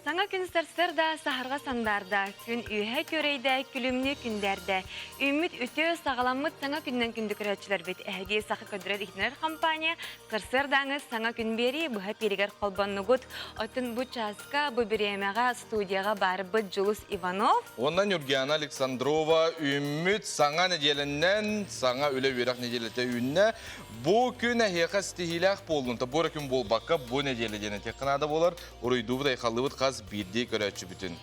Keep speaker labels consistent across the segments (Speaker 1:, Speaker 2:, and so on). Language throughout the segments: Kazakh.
Speaker 1: Саңа күн сарсырда, сахарға сандарда, күн үйе көрейді, күлімні күндерді. Үміт үтө сағаламыт саңа күннен күнді көрәтшілер бет. Әхеде сақы көдірер ихтінер компания сарсырдаңыз саңа күн бері бұға перегер қолбанны ғыд. Отын бұ часқа, бұ біремеға студияға бары бұд Жұлыс Иванов.
Speaker 2: Ондан Юргияна Александрова үміт саңа неделінен, саңа өлі верақ неделеті үнне. Бұ күн әхеқа стихилях болуынта, бұра күн бол баққа бұ неделедені тек қынады болар. Урайду бұдай қалыбыт қаз бірдей көрәтші бүтін.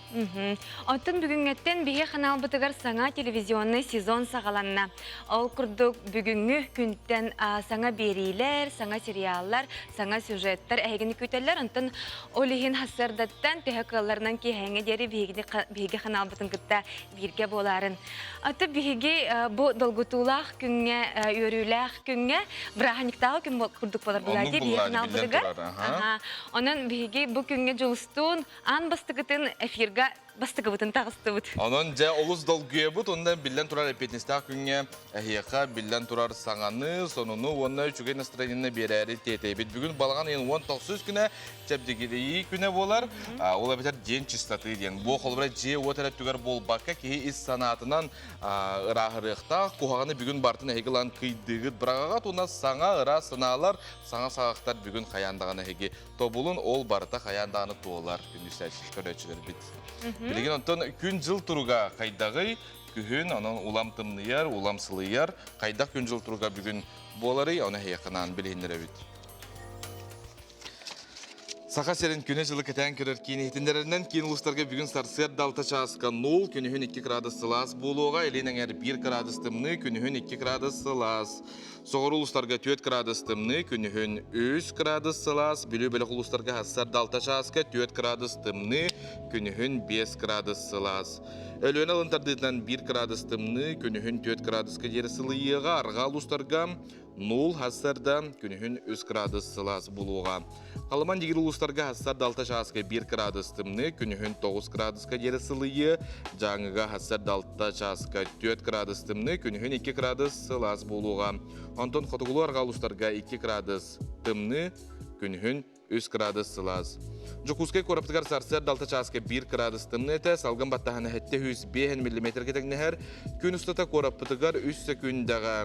Speaker 1: Отын бүгінгеттен біге қанал бұтығар саңа телевизионный сезон сағаланна. Ол күрдік бүгінгі күнттен саңа берейлер, саңа сериаллар, саңа сюжеттер әйгіні көтелер. Онтын олығын хасырдаттан түйіқыларынан кейхәңе дері біге қанал бұтын күтті бірге боларын. Оты біге бұл долгутулақ күнге, өріләқ күнге бірағаниқтағы күн күрдік болар бұлайды біге қанал бұтығар. Onun bihi bu günge Julustun an bastıgıtın efirga bastıgıbıtın tağıstıbıt.
Speaker 2: Onun ja oluz dolguya bud, ondan bilden turar epetnistağ günge ehiyaka bilden turar sağanı, sonunu, onunla üçüge настроенine bereri tetebit. Bugün balağan en 19 güne çepdegiliyi güne bolar. Ola biter den çıstatı diyen. Bu kolbara je o taraf tüger bol bakka ki is sanatından ırahırıqta kuhağını bugün bartın ehigilan kıydıgıt bırağagat. Ona sana ıra sanalar, sana sağıqtar bugün kayandağına hegi. Tobulun ol barıta kayandağını tuğular. Gündüsler körəçiler bit. Bilgin ondan gün jıl turuga kaydağı, kühün, onun ulam tımnıyar, ulam sılıyar. Kaydak gün jıl turuga bugün boları, ona heyakınan bilhinlere bit. Sağa serin küne жылы кетен көрер кейін ехтендерінен кейін ұлыстарға бүгін сарсыр далта часқа 0, күнігін 2 градус сылас болуға, елінен әр 1 градус тымны, күнігін 2 градус сылас. Соғыр ұлыстарға 4 градус тымны, күнігін 3 градус сылас. Білі-білік ұлыстарға сарсыр далта часқа 4 градус тымны, күнігін 5 градус сылас. Өліен алынтардыдынан 1 градус тымны, күнігін 4 градусқа дері сылыйыға, арға ұлыстарға 0 хасардан күнігін 3 градус сылас болуға. Қалыман дегір ұлыстарға хасар далта часқа 1 градус тымны, күнігін 9 градусқа дері сылыйы, жаңыға хасар далта часқа 4 градус тымны, күнігін 2 градус сылас болуға. Антон қотығылу арға ұлыстарға 2 градус тымны, күнігін 3 градус сылас. Жокускай кораптыгар сарсар далта часқа 1 градус тымны әті, салған баттағаны әтті 105 мм кетігнігер, күн ұстата кораптыгар 3 секундаға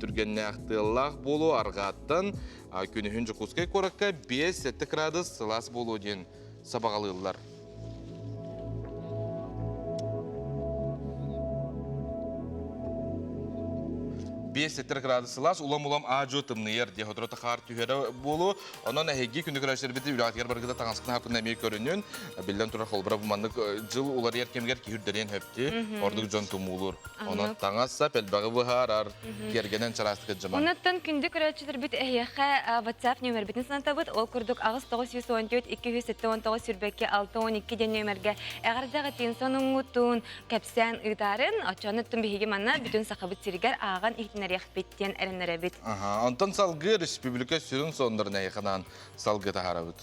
Speaker 2: түргенне ақтылақ болу арғаттан, күнігін Жокускай коракка 5-7 градус сылас болу ден сабағалылар. 5-7 градус сылас, улам-улам ажу тымныйыр, де хотырота қар түйері болу. Онан әйге күнді көрәшер біті үлағатығар барғыда таңасқына хақын әмей көрінен, білден тұрар қолбыра бұмандық жыл олар еркемгер кейірдерен хөпті, ордық жон тұмулыр. Онан таңасса пәлбағы бұхарар, кергенен чарастықы жыман.
Speaker 1: Онаттан күнді көрәшер біт әйеқі WhatsApp нөмір бітін сынатабыт, ол күрдік ағыз 914-219 сүрбәкке 612 ден нөмірге әғардағы тен соның ұтын кәпсән ұйтарын, очаныттың бігеге манна бүтін сақабыт сирігер ағын рях беттен әрінері бет.
Speaker 2: Антон салғы республика сүрін сондырын әйқынан салғы тахара бұд.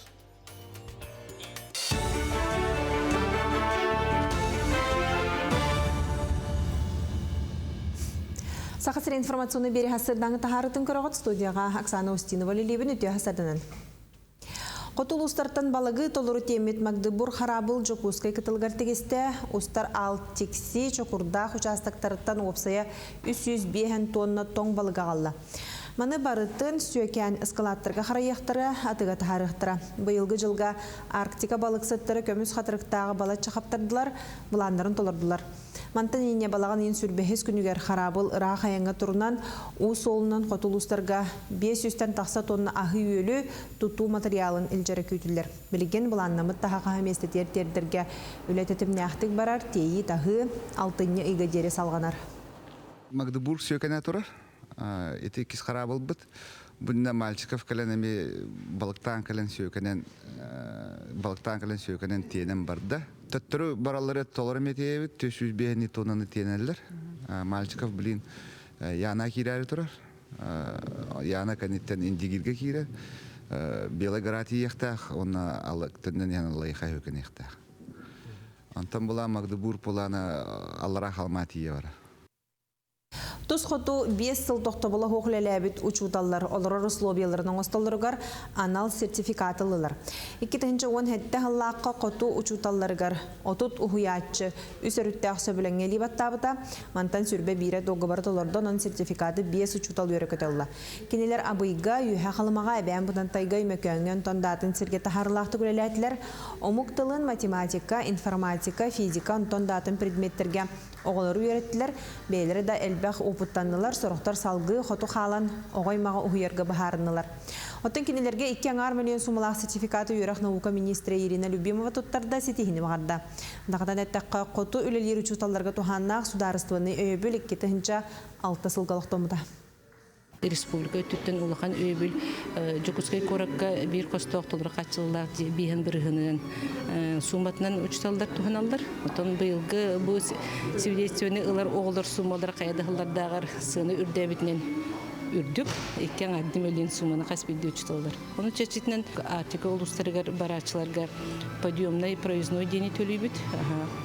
Speaker 3: Сақасыр информационны бері хасырдаңы тахарытын көріғат студияға Оксана Устинова лилебін өте хасырдынан. Қотыл ұстартан балығы толыры темет Магдыбур харабыл Жокускай кытылғар тегесте ұстар ал текси чокурдақ участақтарыттан опсая 305 тонна тоң балыға қалла. Маны барытын сүйекен эскалаттарға қарайықтыры атыға тахарықтыра. Бұйылғы жылға Арктика балық сыттыры көміз қатырықтағы бала чақаптардылар, бұландарын толырдылар. Мантан ене балаған ең сүрбехес күнігер харабыл ырақ аяңға тұрынан ұс олынан қотылыстарға 500-тен тақса тонна ағы өлі тұту материалын үлжері көйтілдер. Білген бұланнамыт тағаға әместі тердердерге өлететімне ақтық барар, тейі тағы алтынны үйгі дері салғанар.
Speaker 4: Магдыбур сүйекіне тұрар. Эти кис харабыл бұд. Бұнна мальчиков кәлінеме балықтан кәлін сүйекенен тенен барды. Төттірі баралары толары метееві 305 тоннаны тенелер. Мальчиков білін яна кирәрі тұрар. Яна кәнеттен индигирге кирер. Белоград ехтақ, оны алық түннен яна лайқа өкен ехтақ. Антон бұла Магдыбур бұланы аллара қалма тие бара.
Speaker 3: Тус хоту 5 сыл тоқтабыла хоқлеләбіт учуталлар олорор условияларының осталарыгар анал сертификатылылар. 2-10 хетті хыллаққа хоту учуталларыгар отут ухуячы үсірітті ақсы бүләңе либаттабыта, мантан сүрбе бире доғыбардылардан он сертификаты 5 учутал өрекетелла. Кенелер абыйга үйе қалымаға әбән бұдан тайгай мөкөңген тондатын сірге тахарлақты күлеләтілер, омуктылын математика, информатика, физика, тондатын предметтерге оғылары үйреттілер, бейлері да әлбәқ опыттанылар, сұрықтар салғы, хоту қалан оғаймаға ұйырғы бағарынылар. Оттан кенелерге 2 миллион сумалақ сертификаты үйрәқ наука министрі Ирина Любимова тұттарда сетихіні бағарда. Дағадан әттәққа қоту үлелері чуталарға туханнақ сударыстығыны өйбіл 2-6 сылғалықтомыда.
Speaker 5: Республика өттүттен улахан өйбіл Жокускай коракка бір қостық толыра қатшылылар бейін бірігінен суматынан учталдар туханалдар. Отон бұйылғы бұл свидетельствоны ұлар оғылар сумалар қайдағылардағар сыны үрдәбітінен үрдік, 2 миллион суманы қаспейді учталдар. Оны чәчетінен артика олыстарығар, барачыларғар подъемный проездной дені төлейбіт.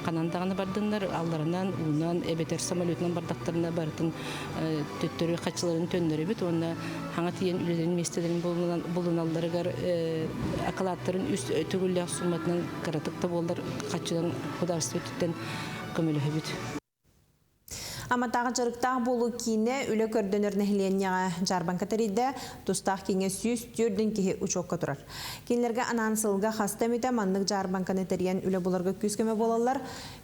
Speaker 5: Қанандағаны бардыңдар, алларынан, ұлынан, әбетер самолетынан бардақтарына барытын төттөрі қачыларын төндері біт. Онда хаңа тиен үлелерін местелерін болыналарығар ақылаттарын үст түгілі суматынан қаратықта болдар қачыдан құдарысты өттен көмілі өбіт.
Speaker 3: Аматағы жарықтағы болу кейіне үлі көрдөнер нәхіленияға жарбан катариді тұстақ кейіне сүйіс түрдің кейі ұчоққа тұрар. Кейінлерге анансылға хаста мүйті мандық жарбан канетариян үлі боларға күскеме болалар.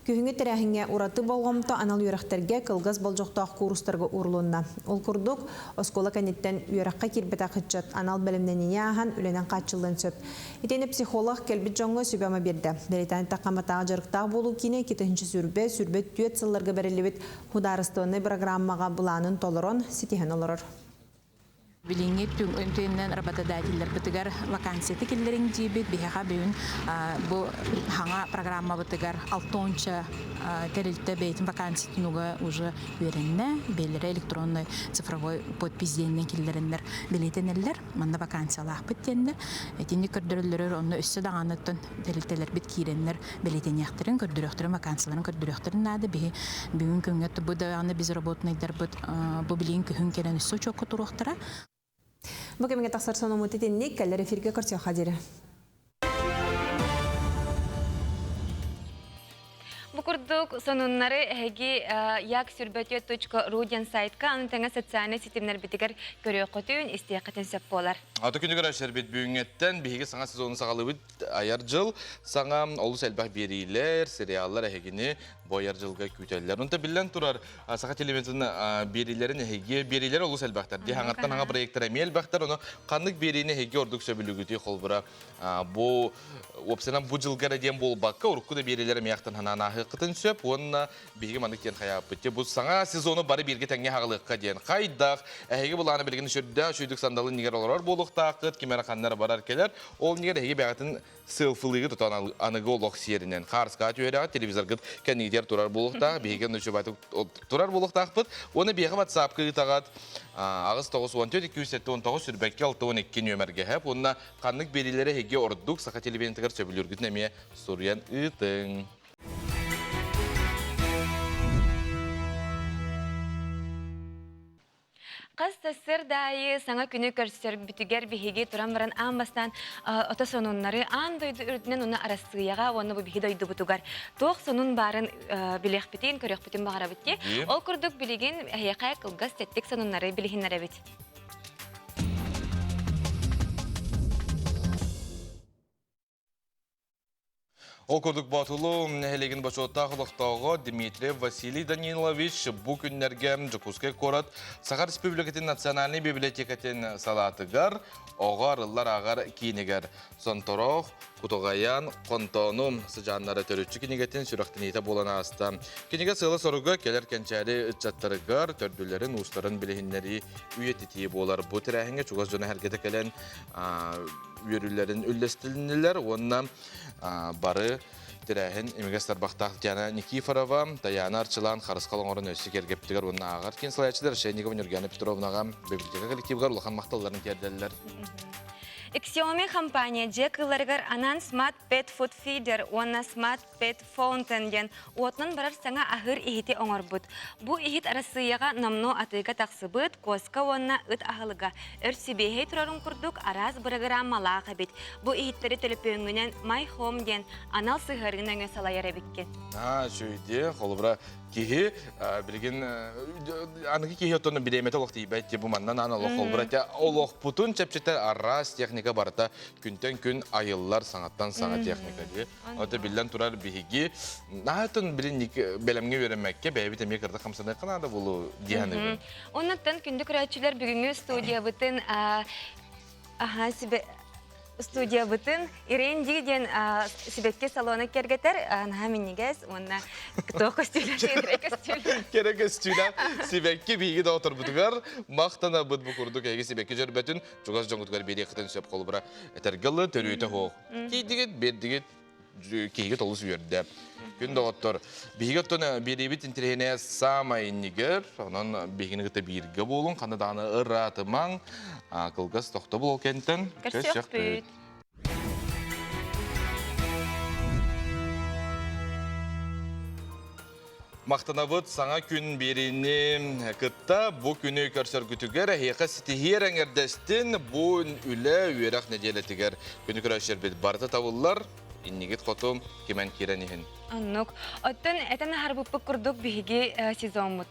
Speaker 3: Күйіңі тірәхіңе ұраты болғамты анал үйрақтерге қылғыз болжоқтақ курустарға ұрлуынна. Ол күрдік оскола канеттен үйраққа кербет ақытчат анал бәлімненіне аған үленен қатшылын сөп. Етені психолог кәлбет жоңғы сөбәмі берді. Беретәні тақаматағы жарықтағы болу кейіне кетінші сүрбе түйет сылларға бәрелебет Арыстығыны программаға бұланын толырын сетихен олырыр.
Speaker 6: Билиңе түйіннен работодателлер бұтығар вакансияты келдерін дейбет, бейхаға бейін бұл хаңа программа бұтығар 6-онча тәрілті бейтін вакансиятынуға уже веренне, белері электронный цифровой подпис дейінен келдеріндер білетенелер, манда вакансиялақ біттенді. Әтінде көрдірілдерір, оны өссі дағаныттын тәрілтелер біт кейренлер білетенияқтырын, көрдіріқтірін, вакансияларын көрдіріқтірін нады. Бейін көңетті бұды аны біз работнайдар бұд бұл білейін күйін керен үссі чоқы тұруқтыра.
Speaker 3: Бүгінгі тақсар соны мұтетеннік кәлер эфирге көрсе қадері.
Speaker 1: Букурдук сонуннары әгі як-сүрбөтет.ру ден сайтқа аны тәңі социальный сетімнер бітігер көрі қотуын істеқетін сөп болар.
Speaker 2: Аты күні көрі шәрбет бүйіңеттен бейгі саңа сезоны сағалы бүт аяр жыл саңа олыс әлбәқ берейлер, сериаллар әгені бойар жылға күйтелілер. Онта білден тұрар сақа телевизияны берейлерін әге берейлер олыс әлбәқтар. Дехаңаттан аңа проекттар әме әлбәқтар, оны қандық берейіне әге ордық сөбілігіті қолбыра. Бұл опсынан бұл жылғара дем бол баққа, ұрыққыда берейлер әмеяқтан хананағы қытын сөп, онына бейгі мандық ден қаяп бітте. Бұл саңа сезоны бары берге тәңге хағылыққа ден қайдақ, әге бұл аны білгені шөрді, шүйдік сандалы негер олар болуқтақыт, кемері қаннары барар келер. Ол негер әге бәғатын сылфылығы тұтан анығы олық серінен. Қарысқа түйері телевизорғыт кәнегдер тұрар болуқтақ, бейген өші бәті тұрар болуқтақ бұд. Оны бейгі WhatsApp қығытағат ағыз 914-219 сүрбәкке 612 нөмерге әп. Онына қанлық берілері әге ордық сақа телевизиятығыр сөбіліргітін әме сұриян ұйтың.
Speaker 1: Қыз тәсір дайы саңа күні көрсер бүтігер бігеге тұран баран аң бастан ота сонуннары аң дойды үрдінен оны арасығыяға оны бұл бігі дойды бұтығар. Тоқ сонун барын білек бітін, көрек бітін бағара бітте. Ол күрдік білеген әйеқай қылғыз тәттік сонуннары білігінлері біт.
Speaker 2: Ол көрдік батылы әлеген башоттағы құлықтағы Дмитрий Василий Данилович бұл күннерге Жокускай корат Сахар Республикатын национальный библиотекатын салатығар, оғар ыллар ағар кейінігер. Сонтороқ, Кутоғаян, Қонтону сыжанлары төрүтші кенегетін сүрақтын еті болана аста. Кенеге сылы сорығы келер кәнчәрі үтчаттарығар, төрділерін, ұстарын білігінлері үйететейі болар. Бұл тірәхінге чуғыз жөні әргеті кәлен үйерілерін үллестілінілер, онына бары тирәһен эмигастар бахтах Диана Никифорова, Таяна Арчылан, Харыскалың орын өсі кергептігер онына ағар. Кен сылайчылар Шейникова Нюргена Петровнаға библиотека коллективгар улахан мақталарын керделілер.
Speaker 1: Xiaomi компания жекыларгар анан Smart Pet Food Feeder, уанна Smart Pet Fountain ден уотнан барар саңа ахыр ихити оңорбут. Бу ихит арасыяга намно атыга таксыбыт, коска уанна ыт ахылыга. Өрсибехей турарын курдук араз программала бит. Бу ихиттери телепөңүнен My Home ден анал сыгыргынан салайар биккен.
Speaker 2: Шүйде, қолыбыра кихи, білген, анығы кихи оттоны биреметі олық дейбәйтте бұманнан аналық қолыбыра. Олық бұтын чәпчеттер арас техника барыта күнтен күн айыллар саңаттан саңа техника де. Оты білден тұрар бігі, нағытын білін бәлемге веремекке бәйбіт әме кірді қамсаны қанады болу дейіні.
Speaker 1: Оннаттан күнді күрәтшілер бүгінгі студия бұтын студия бұтын Ирен деген себекке салоны кергетер, наменегез, онна тоқы стюлер,
Speaker 2: керек стюлер, себекке бейгі даутыр бұтығар, мақтана бұт бұқырдық әйгі себекке жөр бәтін, жоғаз жоңғытығар бейді қытын сөп қолы бұра, әтергілі төрүйті хоқ. Кейдігіт, бердігіт, кейгі толы сүйерді. Күн доғыттыр. Бейгі өттіні беребіт интерхене самайыннігер, онын бейгіні ғыты бейіргі болын, қандадағыны ұратымаң, қылғыз тоқты бұл кенттен.
Speaker 1: Көрсек бүт.
Speaker 2: Мақтанабыт саңа күн беріне күтті бұ күні көрсер күтігер, әйеқі сетігер әңердестін бұ үлі үйерақ неделетігер. Күні көрәшер бет барды тавылар, иннигит қотым кемен керен ехін.
Speaker 1: Аннук. Оттан этен харбуппук курдук биһиги сезон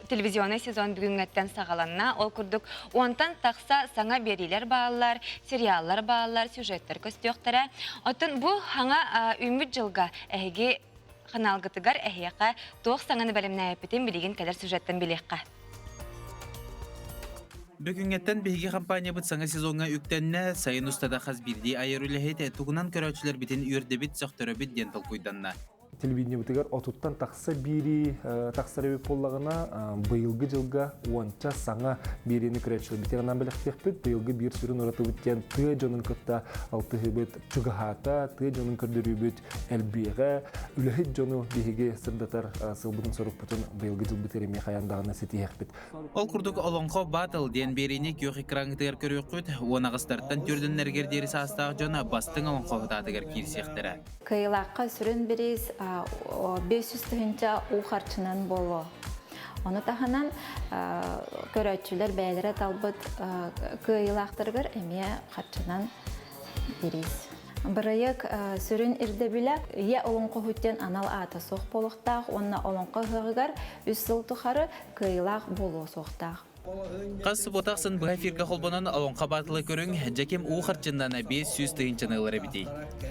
Speaker 1: телевизионный сезон бүгүнгөттен сагаланна ол курдук онтан такса саңа берилер баалар, сериаллар баалар, сюжеттер көстөктөрө. Оттан бу хаңа үмүт жылга эги каналгытыгар эхияка тоқ саңаны бәлемнәйпетен билеген кадер сюжеттен билекка.
Speaker 7: Бүгүнгеттен бейги компания бұт саңа сезонға үктенне сайын ұстада қаз бірдей айырулехет тугунан көрәчілер бітін үйірді біт соқтыры біт дентал қойданна.
Speaker 8: Телевидение бітігер отуттан тақса бири тақсары өп болағына бұйылғы жылға уанча саңа берені көрәчілер бітігінан біліктек біт бұйылғы бір сүрін ұраты біттен тұй жонын күтті алтығы біт чүгіхата, тұй жонын көрдірі біт әлбеға, үліхет жоны бейге сырдатар сылбының сұрып бұтын бұйылғы жыл бітереме қаяндағына сетиек біт.
Speaker 7: Ол күрдік олонқо батыл ден берені күйіқ экрангытығар көрі құйт, онағыстарттан түрдін әргердері састағы жона бастың олонқо бұтатығар кирсектері.
Speaker 9: Кыйлаққа сүрін біріз 500 тыгынча ухарчынан болу. Оны таханан көрәтчілер бәйлері талбыт кыйлақтырғыр әме харчынан біріз. Бірайық сүрін ирді білі, е олонқы хүттен анал аты соқ болуқтақ, онына олонқы ғығығар үс сыл тұқары кыйлақ болу соқтақ.
Speaker 7: Қасы ботақсын бұға фирка қолбынан алонқа батылы көрің, жәкем ұғырчындана 500 тыйынчынығылары бітей.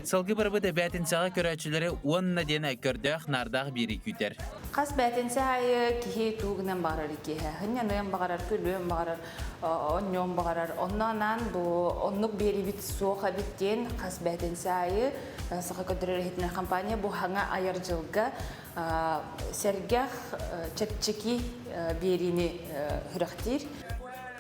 Speaker 7: Сылғы бір бұды бәтінсаға көрәтшілері онына дені көрдіғ нардақ бері күйтер.
Speaker 10: Қас бәтінсаға кихе туғынан бағарар екеге. Хыннан бағарар, көлуен бағарар, оннен бағарар. Оннан оннық бері біт соға біттен қас бәтінсаға сыға көдірер етіне компания бұл хаңа айыр жылға сәргәқ чәтчеки беріне хүріқтер.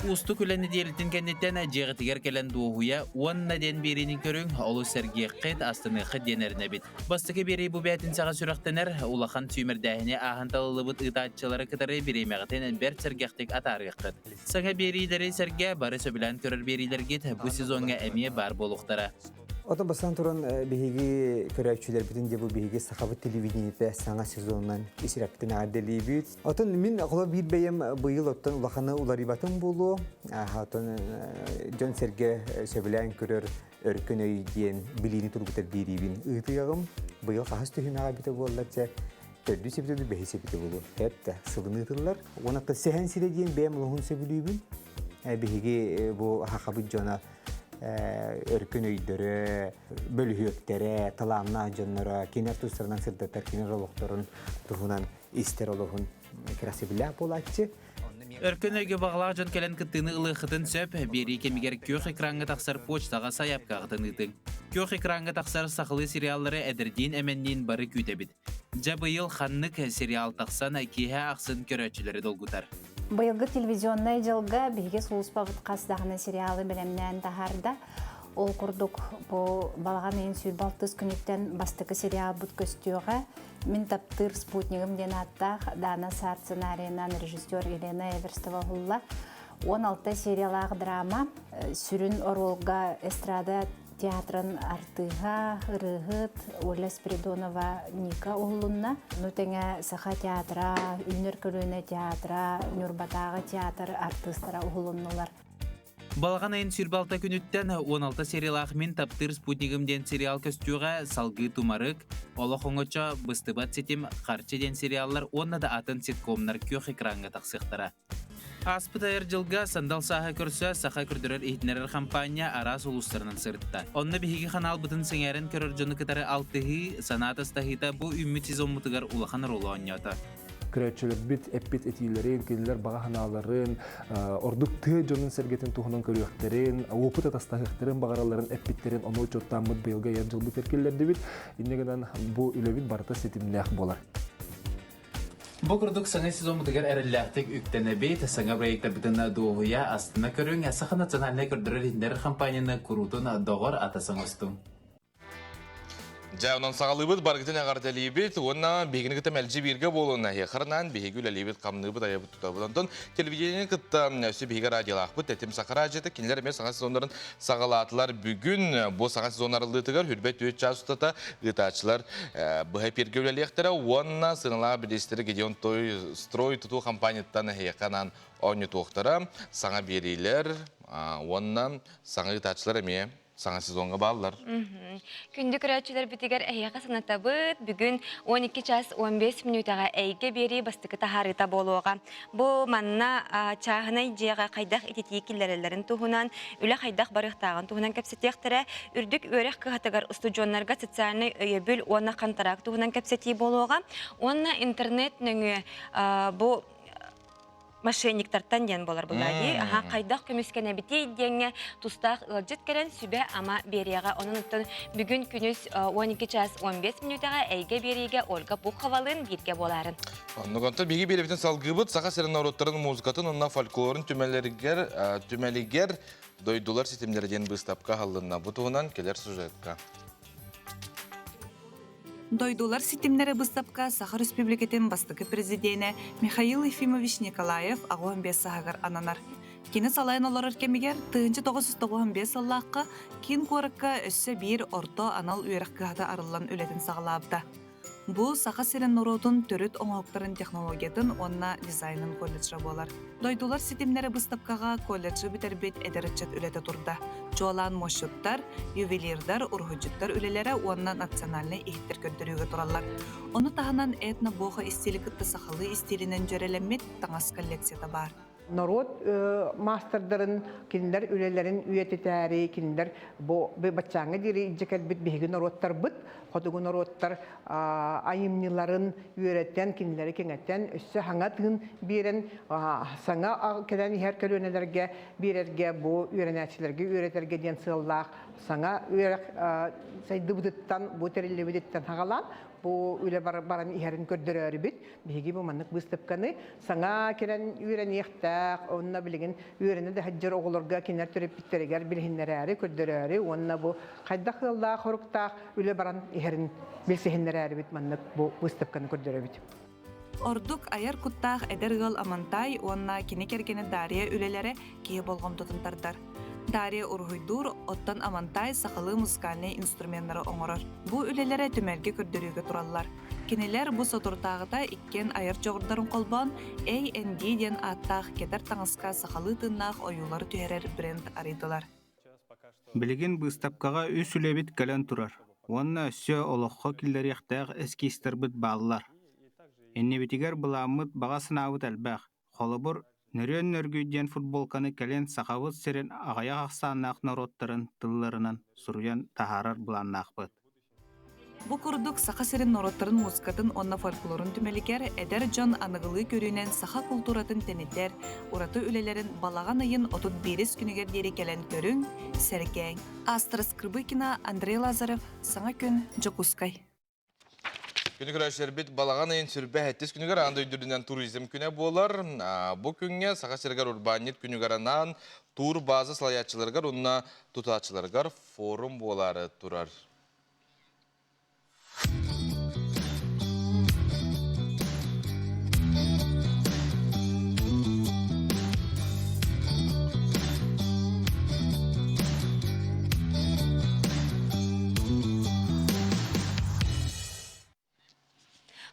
Speaker 7: Усты күләні делітін кәнеттен әжеғітігер кәлін дуғуя, онына ден берінің көрің, олы сәргеқ қет астынықы денеріне бет. Бастықы бері бұ бәтін саға сүріқтенер, улақан сүймірдәхіне ағанталылы бұт ұтатчылары кітары беремеғітен бәр сәргеқтік атарғыққыд. Саңа берилері сәрге бары сөбілән көрір берилер кет, бұ сезонға әме бар болуқтара.
Speaker 11: Одан бастан туран беги көрәүчүләр бүтүн дебу беги сахабы телевидениеде саңа сезоннан исерәптен әдели бит. Одан мин агыла бир бәем быйыл оттан улаханы уларибатын булу. Хатын Жон Серге сөбелән көрөр өркөн өйден билини тургутар бирибин. Ытыягым быйыл хас төһүнәгә бите буллача. Төдү себеде бехисе бите булу. Хәтта сылыны тыллар. Онакта сәһән сидеген бәем лохун сөбүлүбүн. Беги бу хакабы жона өркөн өйдөрө, бөлүхөктөрө, таламна жоннора, кинер тустарынан сырдаттар, кинер олоқторун туһунан истер олоғын красивилля болатчы.
Speaker 7: Өркөн өйге бағылақ жон кәлін күттіні ылықытын сөп, бері кемігер көк экранғы тақсар почтаға саяпқағытын үтін. Көк экранғы тақсар сақылы сериаллары әдірден әмәннен бары күті біт. Жабыйыл ханнық сериал тақсан әкеге ақсын көрәтшілері долгутар.
Speaker 9: Бұйылғы телевизионный жылға бейге сұлыспағыт қасдағына сериалы білімнен тахарда. Ол күрдік бұл балаған ең сүйбалтыз күніктен бастықы сериал бұд көстіуға. Мен таптыр спутнигім ден аттақ Дана Сарт сценарийынан режиссер Елена Эверстова ғылла. 16 сериялағы драма сүрін оролга эстрада театрын артыға, ырығыт, Оля Спиридонова Ника ұғылынна. Нүтеңе Саха театра, Үнер көріне театра, Нюрбатағы театр артыстара ұғылынналар.
Speaker 7: Балған айын сүрбалта күніттен 16 сериялағымен таптыр спутнигімден сериал көстуға салғы тумарық, олық оңыча бұстыбат сетім қарчеден сериаллар онна да атын ситкомнар көх экранға тақсықтара. Аспытайыр жылға сандал саха көрсі саха көрдірер ehtinерер компания арас улустарынан сыртта. Онна бихиги канал бұтын сеңерін көрір жоны кітары алтығы санатыстахита бұл үміт сезон мұтығар улахан ролу оньята.
Speaker 8: Күрәтчілер бит эппит этилерин, келілер баға ханаларын, ордук тыы жонын сәргетін туғынан көріяқтерин, опыт атастағықтырын, бағараларын эппиттерин, оны чоттан мұд бейлге яр жылбы теркелерді бит, иннегенен бұл үлевит барта сетімнәқ болар.
Speaker 7: Бұл күрдік саңа сезон мұтығар әрілләқтік үктені бейт, саңа проекттар бітіні доғуя астына көрің, әсіқі национальный көрдірер хиндер компанияны күрутын доғыр атасың ұстың.
Speaker 2: Жауынан сағалыбыд баргытын ағардалибет, онна бейгіні кітім әлжі берге болуына еқырнан бейгі үләлебет қамныбыд айабыд тұтабыдантын телевидение кітті өсі бейгі радиялақпыд, әтім сақыра әжеті, кенілер әмес саңа сезондарын сағалатылар бүгін бұл саңа сезон арылдытығыр, хүрбет өт час ұстата ғытачылар бұхай перге үләлектері, онна сынала білестері Гедеон строй тұту компанияттан еқанан оңы тоқтары, саңа берейлер, онна саңа ғытачылар әме саңа сезонға балылар.
Speaker 1: Күнді күрәтшілер бітігер әйеға санатабыд, бүгін 12 час 15 минутаға әйге бері бастықы тахарыта болуға. Бұл манна чағынай жеға қайдақ ететейі келерелерін туғынан, үлі қайдақ барықтағын туғынан кәпсетектірі, үрдік өрек қығатығар ұстуджонларға социальный өйебіл оны қантарақ туғынан кәпсетей болуға. Оны интернет нөңі бұл мошенниктартан ден болар бұлады. Қайдақ көмескен әбіте денге тұстақ ұлжет кәрен сүбе ама берияға. Оның ұттын бүгін күніз 12 час 15 минутаға әйге береге Ольга Пуховалын бірге боларын.
Speaker 2: Онығанты беге беребетін салғыбыд, сақа сәрін ауроттарын музыкатын, онна фольклорын түмәлігер дойдулар системдерден бұстапқа қалынна. Бұтығынан келер сюжетка.
Speaker 12: Дойдулар сетимнері бұстапқа Саха Республикатын бастығы президенті Михаил Ефимович Николаев ағуан бес сағығар ананар. Кені салайын олар өркемегер 1995 саллаққа кен қорыққа өссі бір орто анал үйраққығада арылан өлетін сағылабды. Бұл Саха Серен Нұрудың төріт оңауқтарын технологиятын онна дизайнын колледжі болар. Дойдулар сетимнері бұстапқаға колледжі бітербет әдірітчет өлеті тұрда. Жолан мошуттар, ювелирдар, урхуджуттар өлелері онна национальный ихтер көндірігі тұралар. Оны тағынан этно боға истилі кітті сақалы истилінен жөрелемет таңас коллекцияда бар.
Speaker 13: Народ мастerdарын, киндер үлелерин үйететәри, киндер бачаңы дири иджекел бит беги народтар бит, хотугу народтар айымниларын үйреттен, киндери кеңеттен, өссі хаңатын берен, саңа келен ихер көлөнелерге берерге, бу үйренәчілерге, үйретерге ден сыллақ, саңа үйрек сайды бұдыттан, бу терелі бұдыттан хағалан, bu öyle baran iherin kördürörü bit. Bigi bu manlık bıstıpkanı. Sana kiren üren yıhtaq, onna bilgin üreni de haccar oğulurga kiner törüp bitteriger bilhinleri kördürörü. Onna bu kaydaq yılda xoruktaq öyle baran iherin bilsihinleri bit manlık bu bıstıpkanı kördürörü bit.
Speaker 12: Orduk ayar kuttaq edergıl amantay, onna kini kergeni Dariya ülelere kiye bolğum tutuntardar. Dariya urhuydur, ottan amantay sakalı musikalny instrumentlari oňorar. Bu ülelere tümerge kördürüge turallar. Kiniler bu soturtağıda ikken ayar joğurdarın kolban, A&D den attaq keter taňyska sakalı tınnak oyular tüherer brend arıdılar.
Speaker 14: Bilgin bıstapkaga üs ülebit gelen turar. Onna össö oloqqa killer ýaktaq eskisterbit bağlılar. Ennebitiger bulamıt baga sınavıt elbaq. Holubur nörön nörgüdyen futbolkany kelen sakavut seren agaya aqsanaq narodtарын tıllarынан suruyan taharar bulannaqbıt.
Speaker 12: Bu kurduk Saha Seren narodtарын muzikatın onna folklorun tümeliker eder jon anıgılı körünen saha kulturatın tenetler, uratı ülelerin balağan ayın 31 günüger deri kelen körün, Sergey. Astra Skrbykina, Andrei Lazarev, Sağa Kön, Jokuskay.
Speaker 2: Günü güreşler bit balağan ayın sürbe hettis günü gara anda üdüründen turizm güne bolar. Bu günge Saha Sergar Urbaniyet günü garanan tur bazı salayatçılargar, onunla tutaçılargar forum boları turar.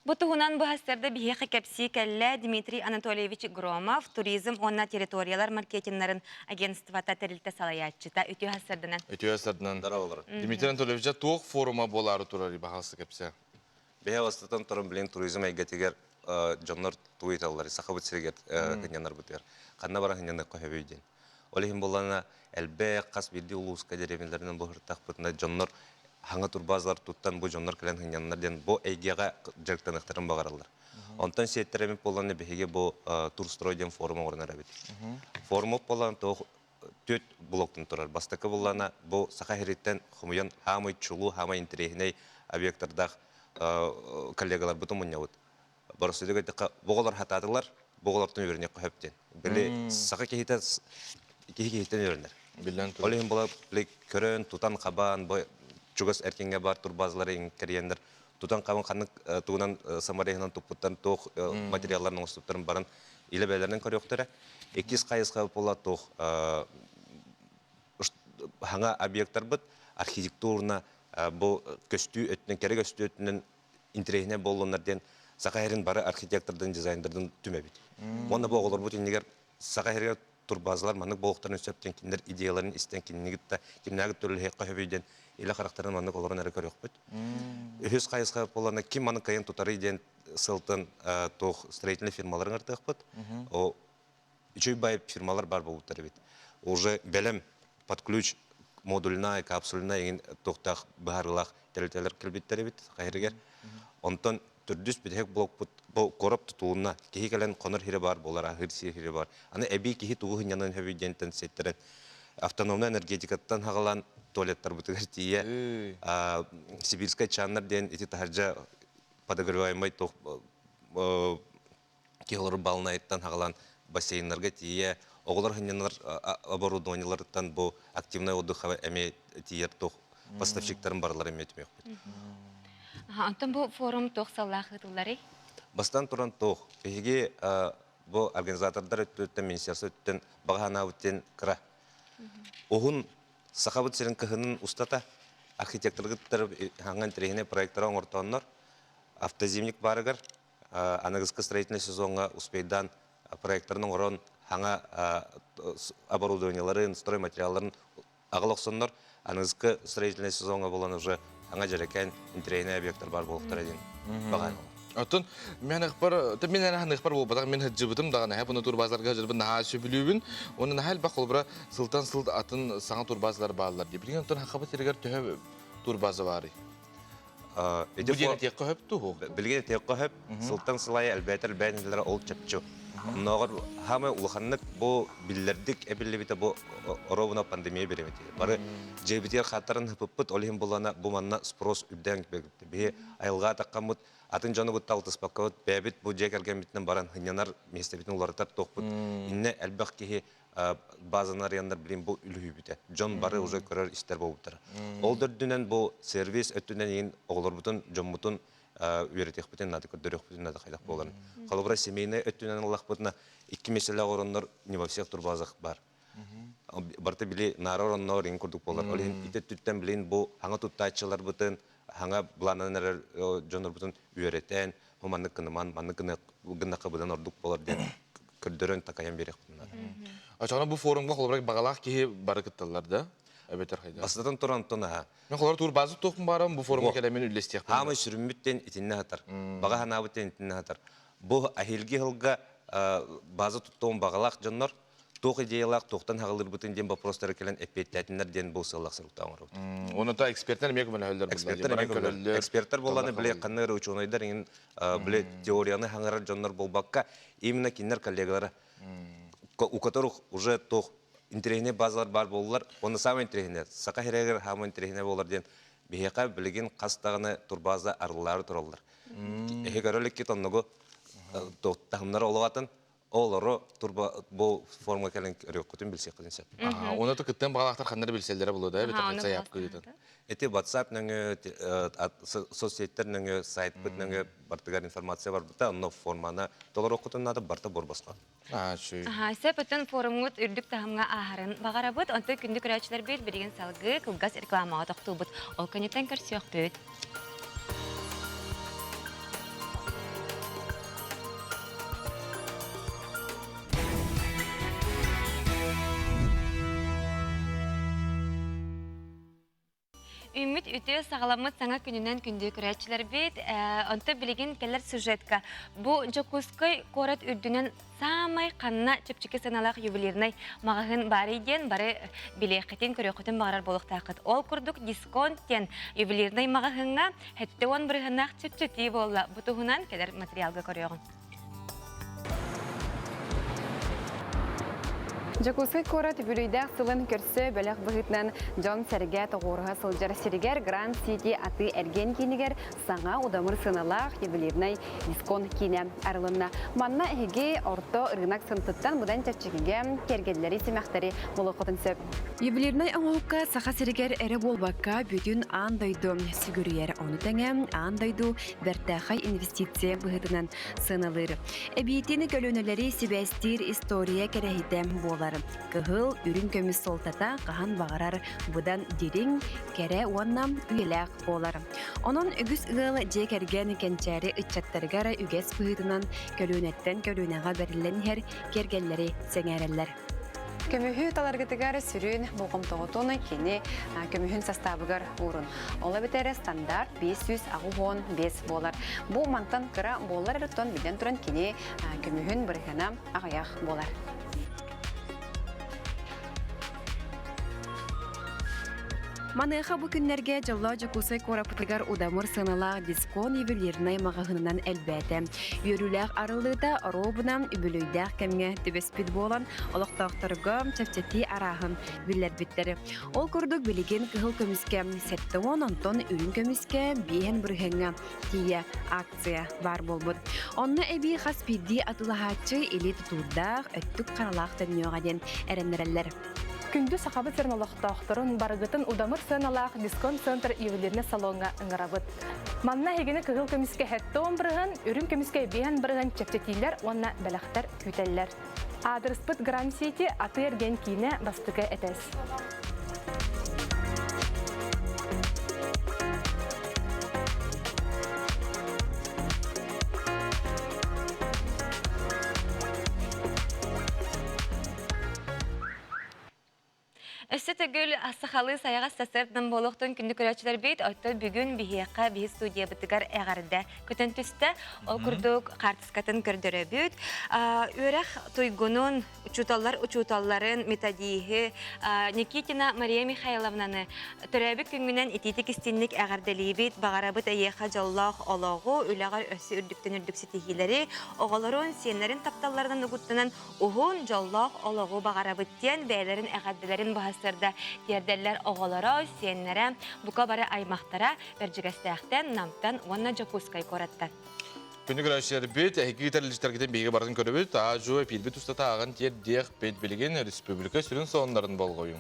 Speaker 1: Бутугунан бахастарда бихе кепси кәллә Дмитрий Анатольевич Громов туризм онна территориялар маркетингларын агентствата терилте салаятчыта үтү хастардынан.
Speaker 2: Өтө асырдынан. Дмитрий Анатольевич тоқ форума болары турары бағасы кепсе.
Speaker 15: Бея вастатан торон билен туризм айгатигер жоннор туйталлар сахабыт сиргет гынянар бутер. Канна бара гынянар кохебейден. Олехим болана элбе кас бирди улуска деревенлеринен бохыртак бутна жоннор хаңа турбазлар туттан бу жоннор келен гыняннарден бу эйгега жактанактарын багаралар. Онтан сеттереме боланы беге бу турстройден форум орнара бит. Форум болан то төт блоктан турар. Бастакы болана бу сахахириттен хумуян хамы чулу хама интерехней объекттардах коллегалар бутун муньявут. Барысыдыга тыка боголар хатадылар, боголартын өрүнө көптен. Биле сака кехитен өрүнөр.
Speaker 2: Билен тур.
Speaker 15: Олем бола биле көрөн тутан кабан бу чугас эркенге бар турбазлары ингкерендер. Тутан кабан ханнык тугунан самарыгынан тупуттан тох материалларын оступтарын барын илебелеринен көрөктөрө. 2 кайыска бола тох хаңа объекттар бут архитектурна бу көстүү өтүнөн керек көстүү өтүнөн интерехне болгоннарден Сакайрын бары архитектордун дизайнердин түмөбүт. Монда боголор бут инегер Сакайрга турбазалар манык болуктарын өсөптен киндер идеяларын истен киннигитте кимнеги төрлө хекка хөбөйден эле карактарын манык олорун эре көрөкпүт. Өз кайыска болана ким манык кайын тутары иден сылтын тох строительный фирмаларын артыкпыт. О үчөй бай фирмалар бар болуптары бит. Уже белем под ключ модульная, капсульная тохтах барлах телтелер келбиттери бит Сакайрга. Онтон түрдүс битек блок бу корап тутууна кихи келен конор хире бар болар ахырси хире бар. Аны эби кихи тугу янын хөбүдентен сеттерен автономный энергетикаттан хагалан туалеттер бутыгар тие сибирская чаннар ден эти таржа подогреваемый тох килор балнайттан хагалан бассейнларга тие оголор хынянар оборудованиялардан бу активный отдых эме тиер тох поставщиктарын барлар эметмек.
Speaker 1: Антон бу форум тохсаллах ытыллары?
Speaker 15: Бастан туран тох. Беге бу организатордар өттен министерство өттен багана өттен кыра. Огун сахабыт сирен кыхынын устата архитекторгыттар ханган терехне проекттар оңортоннор. Автозимник барыгар анагызкы строительный сезонга успейдан проекттарын орон ханга оборудованияларын, стройматериалларын агалоксоннор. Анагызкы строительный сезонга болан уже аңа жерекен интерейне объекттар бар болуктар edin. Баган.
Speaker 2: Атын мен акбар, мен аны акбар болбадак мен жыбытым дагы хэ буну турбазларга жырбын наха сөбүлүбүн. Оны нахал бакыл бара сылтан сылт атын саңа турбазлар баалар деп. Билген тон хакабат эргер төһө турбазы бары. Билген тек көп туу.
Speaker 15: Билген тек көп сылтан сылай албетер бәнләр ол чапчу. Ногор хаме улханнык бу биллердик эбиллебите бу оровна пандемия беремети. Бары жебитер хатарын хыппыт олим булана бу манна спрос үддән бегитти. Бе айылга таккамыт атын жаны гутталтыс паккавыт бәбит бу жекерген битнен баран хынянар местебитин улартар токпут. Инне әлбәк ки базанар яндар билин бу үлүбүтә. Жон бары уже көрөр истер болуптар. Ол дөрдүнен бу сервис өттүнен ин оглорбутун жоммутун үеретек битен надык дөрөк битен надык кайдак болгон. Калыбра семейный өттүнен Аллах бутна 2 меселе ороннор не во всех турбазах бар. Барты били наророннор ин курдук болар. Олен ите түттен билин бу хаңа туттачылар бутын хаңа блананер жонор бутын үеретен хуманны кынман манны гынна кабыдан ордук болар ден көрдөрөн такаян берек бутна.
Speaker 2: Ачана бу форумга калыбра багалак ки баракытталар да. Әбетер хайда.
Speaker 15: Бастан туран тона.
Speaker 2: Мен колар турбазы токун барам бу форумга келемен үлестек.
Speaker 15: Хамы сүрүмүттен итинне хатар. Бага ханабыттен итинне хатар. Бу ахилги хылга базы туттуун багалак жоннор тох идеялак токтан хагылыр бутын ден вопростар келен эппеттетинер ден болсалак сырыктаңыр.
Speaker 2: Оны та эксперттер мек менен өлдөр.
Speaker 15: Эксперттер боланы биле канныр ученыйдар ин биле теорияны хаңарар жоннор болбакка именно кинер коллегалары у которых уже тох интерехне базалар бар болулар, оны самый интерехне, сака херегер хамы интерехне болар ден, бихека билеген кастагыны турбаза арылары туралар. Эхе көрөлік кет оннығы тахымнары олуғатын, олары турба бұл форма кәлін өреккутын білсек қыдын сәп.
Speaker 2: Оны то кіттен бағалақтар қандары білселері болу да, бетақытса яп көйден.
Speaker 15: Эти WhatsApp нөңі, соцсеттер нөңі, сайт бұд нөңі бартыгар информация бар бұта, онны форманы толар оқытын нады барта бор басқа.
Speaker 1: Сәп өтін форумғыт үрдік тағымға ағарын бағара бұд, онты күнді күрәчілер берген салғы күлгас рекламаға тоқты бұд. Ол көнеттен көрсі өқ үтө сагаламыт саңа күнүнөн күндү күрәчләр бит. Онта билеген келер сюжетка. Бу Жокускай корат үрдүнөн самай канна чепчеке саналак ювелирный магазин бар иден, бары билектен көрөкөтөн багарар болуктакыт. Ол курдук дисконттен ювелирный магазинга хеттеон биргенак чепчети болла. Бутугунан келер материалга көрөгөн.
Speaker 16: Жокускай корат бүлүйдәк сылын көрсө бөлек бұғытнан Джон Сәрге тоғырға сылжар Сиригер Гранд Сити аты әрген кейінігер саңа удамыр сыналақ ювелирный дискон кейіне арылынна. Манна әйге орто ырғынақ сынтыттан бұдан чәпчігіге кергелері семяқтары болу қотын сөп.
Speaker 17: Ювелирный аңауыққа сақа Сиригер әрі болбаққа бүтін андайды сүгірер. Оны тәңем андайды бәртәқай инвестиция бұғытынан сыналыр. Әбиетені көлөнелері себәстер история кәрәхетем болар. Кыгыл үрін көміс солтата қахан бағарар бұдан дерің кәрі уаннам үйеләк болар. Onun үгіс ұғыл жек әрген кәнчәрі үтчаттарғара үгес бұғытынан көлөнеттен көлөнеға бәрілен хер кергелері сәңәрелер.
Speaker 16: Көмүхү таларгытыгар сүрүн бугумтоготуны кени көмүхүн составыгар урун. Ола бетере стандарт 515 болар. Бу мантан кыра болар эртон биден туран кени көмүхүн бырыгана агаяк болар.
Speaker 17: Маныха бу күннәргә Жолла Жокускай корапытыгар удамыр сынала дискон ювелирный магазинынан әлбәтә. Йөрүләк арылыда робынан үбөлөйдәк кемгә төбеспит болан олоктактырга чәпчәти арахын билләр биттәре. Ол курдук билеген кыгыл көмискә сеттон онтон үрүн көмискә биһен биргәнгә тия акция бар булбыт. Онны эби хаспиди атылахачы или тутурдак өттүк каралак төньягаден әрәннәрәләр.
Speaker 18: Күндү сахабы сернолоқтақтырын барыгытын удамыр сыналақ дисконт центр ювелирный салонға ыңырабыт. Манна хегені кығыл көміске хәтті он бірігін, үрін көміске бейін бірігін чепчетейлер, онна бәліқтар күтеллер. Адрыспыт Гранд Сити аты ерген кейіне бастығы әтәс.
Speaker 1: Өсі түгіл асықалы саяға сәсірдің болуқтың күнді көрәтшілер бейт, өтті бүгін бейеқа бейі студия бұтығар әғарда көтін түсті, ол күрдік қартыскатын көрдірі бейт. Өрәқ тұйгының учуталларын методигі Никитина Мария Михайловнаны түрәбік күнгінен ететік істенлік әғардалей бейт, бағарабыт әйеқа жаллақ олығы, өләғар өсі үрдіктен үрдіксі тегілері, оғаларын сенлерін тапталарынан ұғыттынан ұғын жаллақ олығы бағарабыттен бәйлерін әғардаларын бағасы Терделлер оғалара, сеннері бұқа бары аймақтара бәржігістәқтен намтан онна Жокускай коратты.
Speaker 2: Күнді көрәшілер бет, әйгі тәріліштергеден бейгі бардың көрі бет, ажуы пелбет ұстата ағын тер деқ бет білген республика сүрін соғындарын болғойын.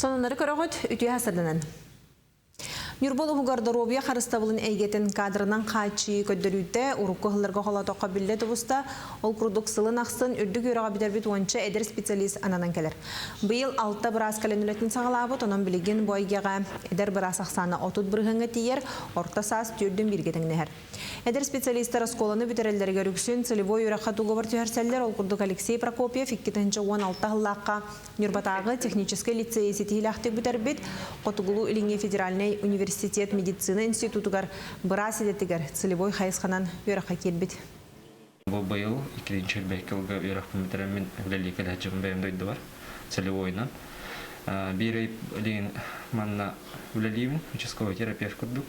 Speaker 3: Сонынлары көріғыт үтіе әсірдінен. Нюрбол угардоробия харыстабылын әйгетін кадрынан қачы көддірүйті ұрыққы ғылырға қолатоққа білді тұбыста ол күрдік сылын ақсын үрдік үйраға бідербет онча әдер специалист ананан келер. Бұйыл 6 біраз кәлен үлетін сағалабыт, онан білеген бойгеға әдер біраз ақсаны отут бірғыңға тиер, орта сас түрдің біргетін нәхір. Әдер специалисттар осколаны бітерелдерге рүксін целевой үйраққа туғывар түйәрсәлдер ол күрдік Алексей Прокопьев 2-16 ғыллаққа Нюрбатағы технический лицей сетігіл ақтық бітербет, Қотығылу Илиңе федеральный университет медицина институтугар бырас edetiger целевой хайысқанан үйраққа келбет.
Speaker 19: Бұл байыл 2-ші бәйкілгі үйрақпын бітірәмен үләлі әжігін бәйімдойды бар целевойынан. Бір өйін манна үләлеймін, участковый терапевт күрдік,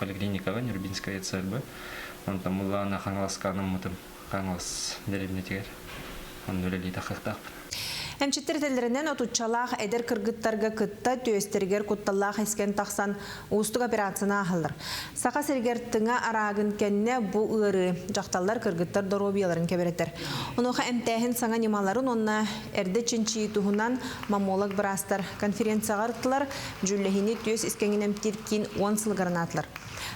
Speaker 19: поликлиникаға, Нюрбинская ЦЛБ. Онтан мұллағына қаңыласқаным мұтым, қаңылас дәребіне тегер. Оның үләлей тақықтақпын.
Speaker 3: Әмчеттер тәлдерінен отучалақ әдер кыргыттарға кытта түйестергер құтталлақ әскен тақсан ұстық операцияна ағылыр. Сақа сергер тыңа арағын кәнне бұ ұғыры жақталар кыргыттар доробияларын кәбереттер. Онуға әмтәхін саңа немаларын онына әрді чынчи тұғынан мамолог бірастар конференцияға ұрттылар, жүлләхіне түйес іскәңін әмтер 10 сылғарын атылар.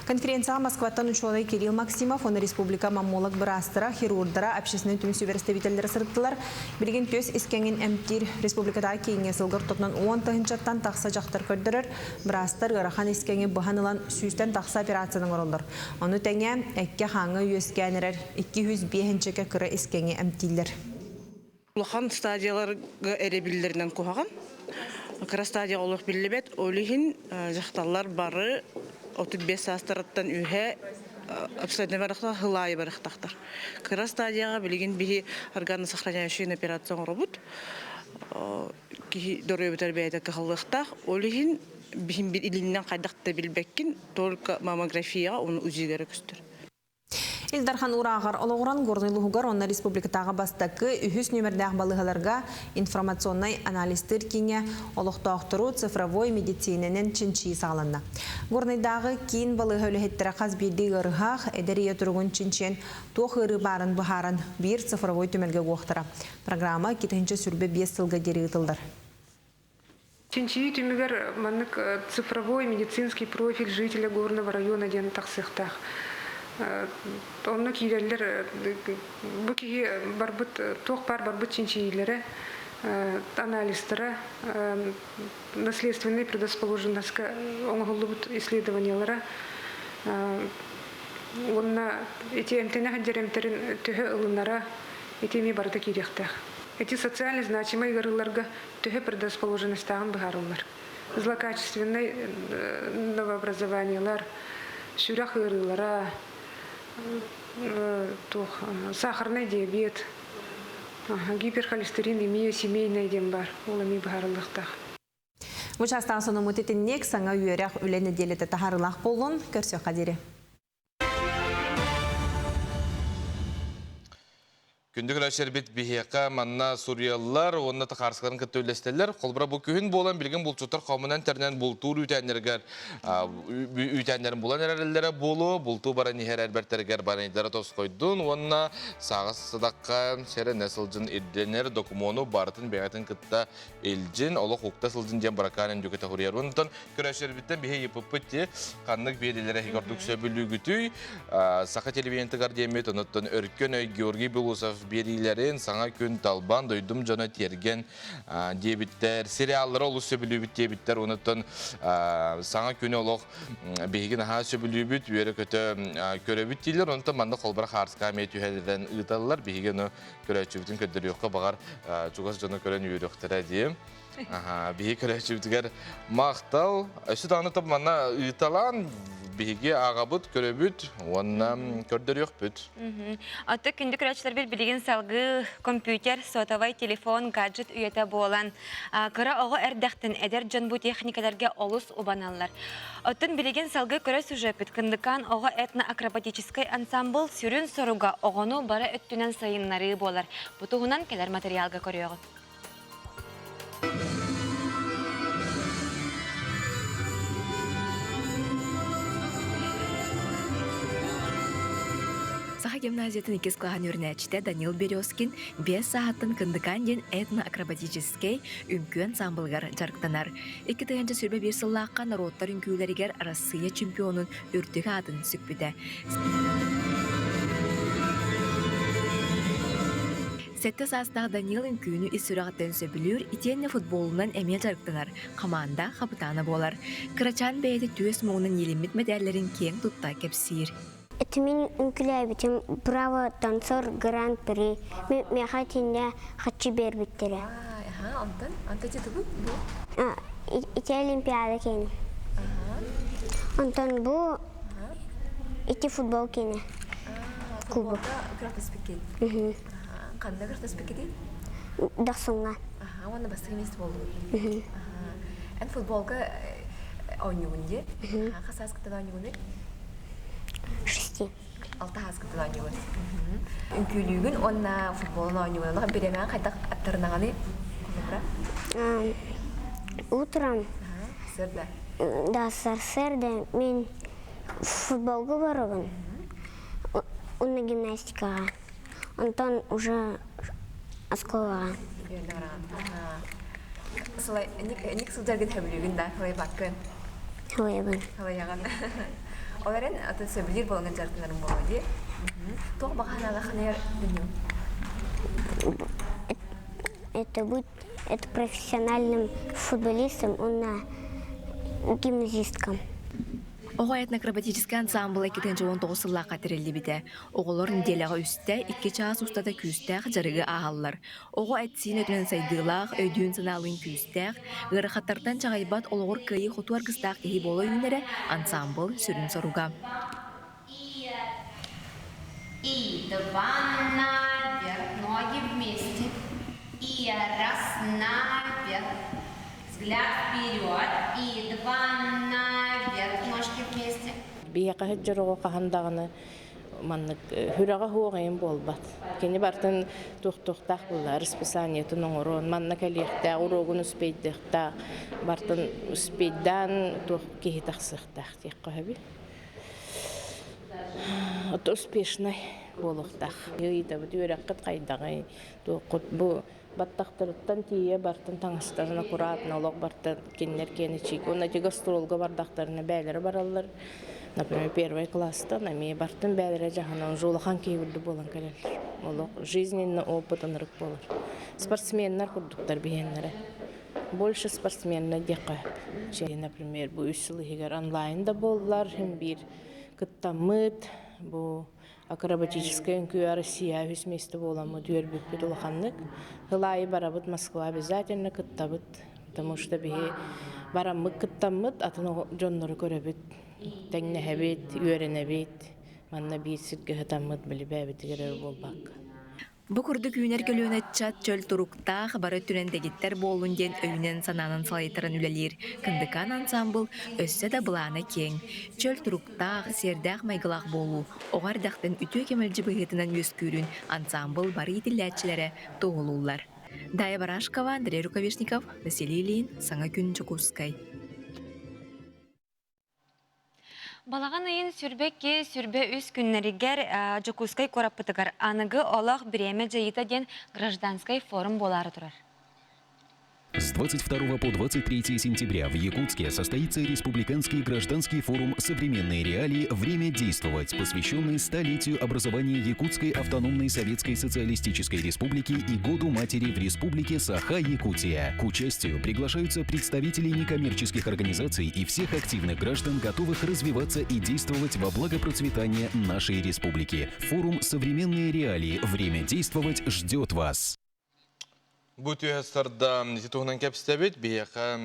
Speaker 3: Конференцияға Москваттан учелай Кирилл Максимов, оны республика мамолог бірастыра, хирурдара, общественный түміс өберістебителері сұрыттылар. Білген түйес іскәңін күнтир республикада кейінге сылғыр тұтынан 10 тахынчаттан тақса жақтар көрдірір, бірастар ғарахан ескеңе бұханылан сүйістен тақса операцияның орылыр. Оны тәңе әкке хаңы үйескәнерер 205-ке кірі ескеңе әмтейлер.
Speaker 20: Улахан стадияларға әребілдерінен көғаған. Кыра стадия олық білібет, олығын жақталар бары 35 астараттан үйе абсолютно барақта хылайы барақтақтар. Кыра стадияға білген бігі органы сохраняющий операцион робот. Дөрі өбітер бәйді қығылықтақ. Олығын бігі бір илінен қайдақты білбәккен только маммографияға оны үзігері күстір.
Speaker 3: Илдархан Урағар олығыран горнылығығар онна республикатаға бастақы үхіс нөмірдәқ балығаларға информационный анализтер кеңе олықтауқтыру цифровой медициненен чинчи сағаланна. Горнайдағы кейін балығы өлігеттері қаз берді ғырғақ әдәрия тұрғын чинчен тоқ ғыры барын бұхарын бір цифровой төмелге қоқтыра. Программа кетінші сүрбе 5 сылға дері ұтылдар.
Speaker 21: Чинчи төмегер маннык цифровой медицинский профиль жителя горного района ден тақсықтақ. Онны кейлерлер бүкеге барбыт тоқ бар барбыт чинчийлері анализтері наследственный предрасположенность оңғылы бұт исследованиялары онна эти эмтене хаддеремтерин төһө ылынара этими барды кейректақ. Эти социально значимые горыларға төһө предрасположенностьтағын бұғарылар. Злокачественный новообразованиялар, шүрах ырылара, сахарный диабет, гиперхолестеринемия, семейный дем бар, олами бағарылықтақ.
Speaker 3: Мұчастан соны мұтетіннек саңа үйерек үлені делеті тахарылақ болын, көрсе қадері.
Speaker 2: Күндік рәшербет бейеқа манна Суриялылар, онына тақарсықларын күттөлестелер. Қолбыра бұл күйін болан білген бұлтсуттар қауымынан тәрінен бұлтур үйтәнерген болан әрәлілері болу, бұлту бара нехер әрбәртергер баранидары тос қойдun, онына сағыз садаққа сәрі нәсілжін едденер докумону бартын бәғатын күтті елжін, олық ұқта сылжын ден бараканын дүкеті құрияр. Онытын күрәшербеттен бейе епіппетте қаннық бейделері хигардық сөбілі күтүй, сақа телевизенті гардемет, онытын өркен өй Георгий Белусов берилерин саңа күн талбан дойдум жана терген дебиттер сериаллары олу сөбүлүбүт дебиттер онуттан саңа күн олох бейгин аха сөбүлүбүт үйөрө көтө көрөбүт дейлер онуттан манда колбара харска мет үйелерден ыйталлар бейгин көрөчүбүтүн көдөрүөкка багар чугас жана көрөн үйөрөктөр дейм. Бейги көрөчүбүтүгер мактал өсү таанытып мана ыйталан бейге ағабыт, көрөбүт, онна көрдөрүөк бүт.
Speaker 1: Аты күндік рәчілер білген салғы компьютер, сотовай, телефон, гаджет үйеті болан. Кыра оғы әрдәқтін әдер жон бұ техникаларға олыс обаналар. Атын білген салғы көрі сюжет күндікан оғы этно-акробатическай ансамбл сүрін соруға оғыну бара өттінен сайынлары болар. Бұтығынан келер материалға көріоғы.
Speaker 22: Саха гимназиятын 2 клаған өрнәчті Данил Березкин 5 сағаттын кындыкан ден этно-акробатический үмкөн самбылғар жарықтанар. 2 тыганчы сүрбе 1 сыллаққа народтар үмкүүлерігер Россия чемпионын үртігі атын сүкпіді. Сетті састағы Данил үмкүйіні үсірағыттен сөбілер, итенне футболынан әме жарықтанар. Команда қапытаны болар. Кырачан бәйді түйес моғының елімет медәлерін кең тұтта кепсир.
Speaker 23: Это меня инклюбит, право танцор гран-при. Я хочу бербиттера.
Speaker 22: Антон тебе был?
Speaker 23: Эти олимпиады кены. Антон был, эти футбол кены. Кубок.
Speaker 22: Канда грата спекети?
Speaker 23: Дасунга.
Speaker 22: Он басты место был. Эн футболка ойнугунде. Хасас ката ойнугунде?
Speaker 23: 6.
Speaker 22: 6 хаскатын ойнугун. Үмкүлүгүн онна футболун ойнугун. Беремен кайта аттырнаганы.
Speaker 23: Утром.
Speaker 22: Сырда.
Speaker 23: Да, сырда. Мен футболга барыгын. Он на гимнастика. Антон уже осколага.
Speaker 22: Солай, ник сылдаргын хөбүлүгүн да, халай баккын.
Speaker 23: Халайбын.
Speaker 22: Халайяган. Оларын атын сөбілер болған жартыларын болады. Тоқ бағанаға қанайар дүню?
Speaker 23: это быть профессиональным футболистом, он гимназисткам.
Speaker 22: Оға этнокробатический ансамбл 2019 сыллаққа тірелі біде. Оғылар неделяға үсті 2 час ұстада күстәқ жарығы ағалар. Оға әтсейін өтінен сайдылақ, өйдүйін сыналын күстәқ, ғырықаттардан жағайбат олғыр күйі құтуар қыстақ кейі болы үйінері ансамбл сүрін соруға.
Speaker 4: И два наверх, ноги вместе. И раз наверх, взгляд вперед. И два наверх, ножки вместе.
Speaker 5: Бияқа хеджероға қағандағыны маннык хүрәға хуағайын болбат. Кені бартын туқтақ бұлла, расписаниетін оңырын, манна кәліқтақ, урогын үспейдіқтақ, бартын үспейддан туқ кейі тақсықтақ тек қойбі. Это успешный болуқтақ. Үйді бұд өрәққыт қайдағай. Бұл баттақтырыттан тие бартын таңыстарына құратына олық бартын кенлер кені чек. Оны де гастролға бардақтарына бәлері баралар. Например, первый класста нами бартын бәлері жағынан жолақан кейбірді болан кәлелер. Олық жизненный опытынырық болар. Спортсменнер құрдықтар бейенлері. Больше спортсменнер де қойып. Например, бұл үсілігер онлайнда болар, бір кыттамыт, бұл акробатическая үңкүйі Россия үсместі боламы дүйер бүкпет олақанлық. Ғылайы барабыт Москва обязательно кыттабыт, потому что бігі барамык кыттамыт, атын жонлары көребіт, тәңнәхәбет, үйеренәбет, манна бейт сіргі ғытамыт білі бәбетігер болбақ.
Speaker 22: Бу курдук үйнер көлөнөтчат чөл туруктаах бары түрендегиттер болун ден өйнен сананын салайтырын үлелир. Кындыкан ансамбл өссө да быланы кең. Чөл туруктаах сердах майгылах болу. Оғардақтын үтө кемелжі бұғытынан өскүрін ансамбл бары итилләтчілері тоғылулар. Дая Барашкова, Андрей Рукавишников, Василий Ильин, Саңа күн Чукускай.
Speaker 1: Балаған айын сүрбекке сүрбе үз күннерігер Жокускай кораппытығар анығы олақ біреме жайыта ден гражданской форум болары тұрар.
Speaker 6: С 22 по 23 сентября в Якутске состоится Республиканский гражданский форум «Современные реалии. Время действовать», посвященный столетию образования Якутской автономной Советской Социалистической Республики и Году Матери в Республике Саха-Якутия. К участию приглашаются представители некоммерческих организаций и всех активных граждан, готовых развиваться и действовать во благо процветания нашей республики. Форум «Современные реалии. Время действовать» ждет вас.
Speaker 2: Бүтү сарда титугунан кепстебит бияка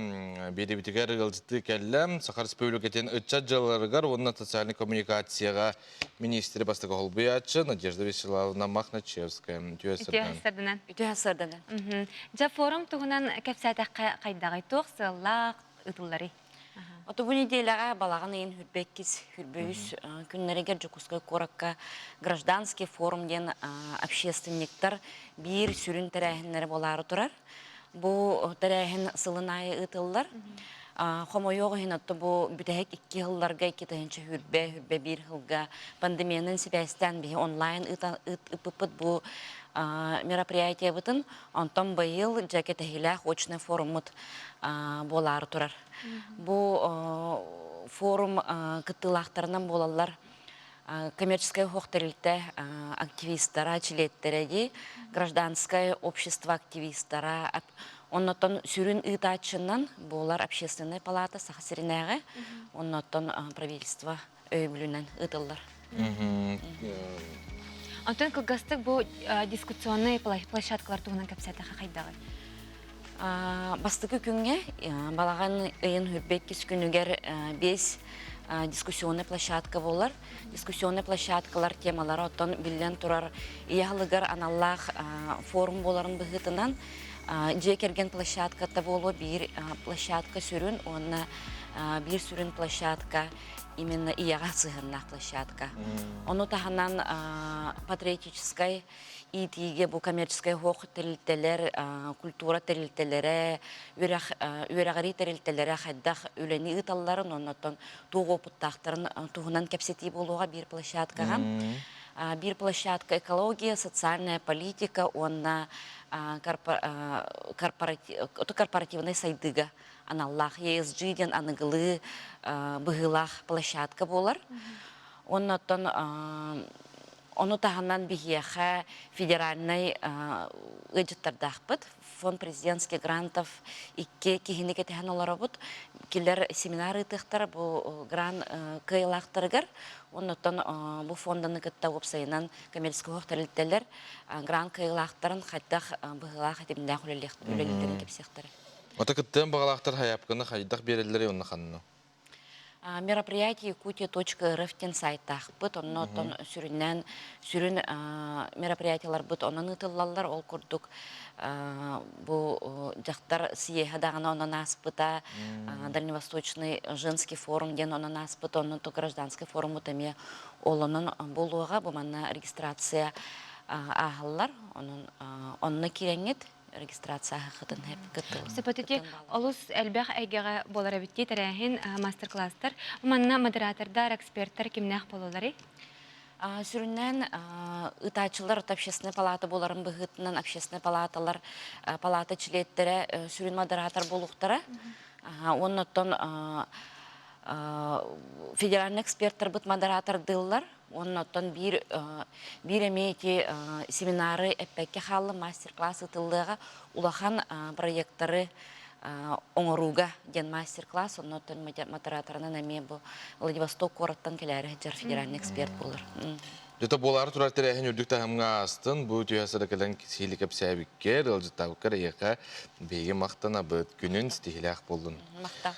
Speaker 2: беребитигер ылжыты келлем Сахар Республикатын ытчат жаларыгар онна социальный коммуникацияга министри бастыгы холбуячы Надежда Вячеславовна Махначевская.
Speaker 1: Бүтү сардан. Жа форум тугунан кепсәтә кайдагы токсыллак ытыллары.
Speaker 24: Ото бу неделяга балаган ен хүрбеккиз хүрбөйүс күннерегер Жокускай коракка гражданский форум ден общественниктер бир сүрүн терәһиннәре болары турар. Бу терәһин сылынайы ытыллар. Хомойого хинатты бу бүтәһек 2 елларга 2 тәһенче хүрбе 1 елга пандемиянын себәстән бе онлайн ытыпыт бу мероприятие бутын антон быйыл жакетехилә очный форумут болары турар. Бу форум кытылактарынан болалар коммерческое хохтерилте активисттара, чилеттереги, гражданское общество активисттара, оннотон сүрүн ытачынан болар общественная палата сахасиринеге, оннотон правительство өйбүлүнөн ытыллар.
Speaker 1: Антон кылгастык бу дискуссионный площадкалар тугунан кепсәтә кайдагы.
Speaker 24: Бастыкы күнгө балаган ыйын хүрбеккис күнүгер 5 дискуссионный площадка болар. Дискуссионный площадкалар темалары оттон билен турар иялыгар аналлах форум боларын быгытынан же керген площадката болу бир площадка сүрүн, онна бир сүрүн площадка именно ияга сыгырнак площадка. Ону таханан патриотической итиге бу коммерческая хох терилтелер, культура терилтелере, үрәгәри терилтелере хаддах үлени ыталларын оннотон тугы опыттактарын тугунан кепсети болуга бир площадкага. Бир площадка экология, социальная политика, онна корпоративный сайдыга. Аналлах ESG ден аныгылы быгылах площадка болар. Оннотон Оны тағынан бігеға федеральный ыжыттардақпыт. Фонд президентский грантов икке кихини кетеген олары бұд. Келер семинары тұқтар бұл грант кыйлақтырғыр. Оннықтан бұл фонданы күтті опсайынан коммерческий хоқтарылттелер грант кыйлақтарын қайдақ бұғыла қатемінде үлеліктерін кепсектері.
Speaker 2: Ота күттен бағалақтар хайапқыны қайдақ берелері онны қаныны?
Speaker 24: Мероприятие Якутия.рф тен сайттақ бұд, оннықтан сүрін мероприятиялар бұд, онын ұтылалар ол күрдік. Бұл жақтар сияғадағына онын аспыта, Дальневосточный женский форум ден онын аспыта, онын гражданский форум ұтаме олының болуға бұманна регистрация ағылар, онына кереңет. Регистрация хатын хеп кытыл.
Speaker 1: Сепатити олус әлбәх әйгәгә болар битти тәрәһин мастер-класстар. Манна модератордар, эксперттар кимнәх болулары?
Speaker 24: Сүрүннән ытачылар общественная палата боларын быгытынан общественная палаталар палата члеттері сүрүн модератор болуқтары. Оннотон федеральный эксперттар быт модератор дыллар. Оннотон бир эмети семинары эппекке халы мастер-классы тылдыға улахан проекттары оңыруға ден мастер-класс. Оннотон модераторынан әме бұл Владивосток короттан келәрі жер федеральный эксперт болыр.
Speaker 2: Жета болары тұрар тәрәхін үрдік тағымға астын, бұл түйасыда кәлін сейлік әпсәбіккер, ұлжыттағыққар еқа бейге мақтана бұд күнін стихіләқ болдың.
Speaker 24: Мақта.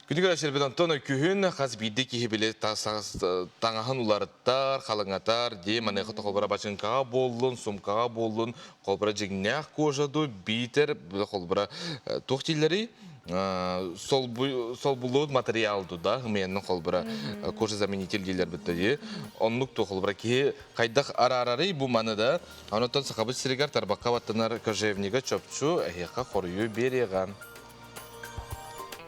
Speaker 2: Күнігер әшербет Антона күхін қаз бейді кейі біле таңағын уларыттар, қалыңатар, де манайқы қолбара бачынқаға болын, сумқаға болын, қолбара жегнәқ қожаду, бейтер, қолбара тоқтилері, сол бұлуд материалды да, менің қолбара кожа заменитель дейлер бітті. Онлық қолбара кейі қайдақ ара-арары бұл маны да, анықтан сақабыт сірегар тарбаққа баттынар кожевнеге чөпчу, әйеқа қорыю береған.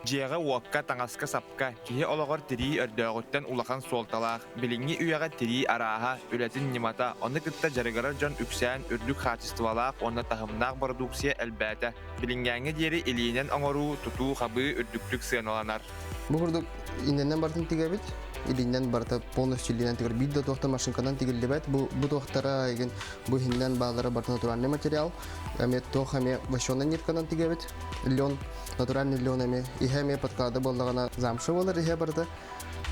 Speaker 8: Жеға уаққа таңасқа сапқа, кеге олағыр тірі өрдөғыттен улахан солталақ, біліңі үйаға тірі араға, үләтін немата, оны күтті жарығарар жон үксән үрдік хатистывалақ, оны тахымнақ продукция әлбәті. Білінгәңі дері елейінен оңыру, тұту, қабы, үрдіктік сыйналанар.
Speaker 9: Бұғырдық иненнен бартын тегебет, илинен барта полностью илинен тегер. Бидді тоқтар машинкадан тегелдебет. Бұ тоқтара еген бұ хиннен бағлары барта натуральный материал. Әме тоқ әме ващонный ниткадан тегебет. Лен, натуральный лен әме. Ихе әме подкалады болдағана замшы болар ихе барта.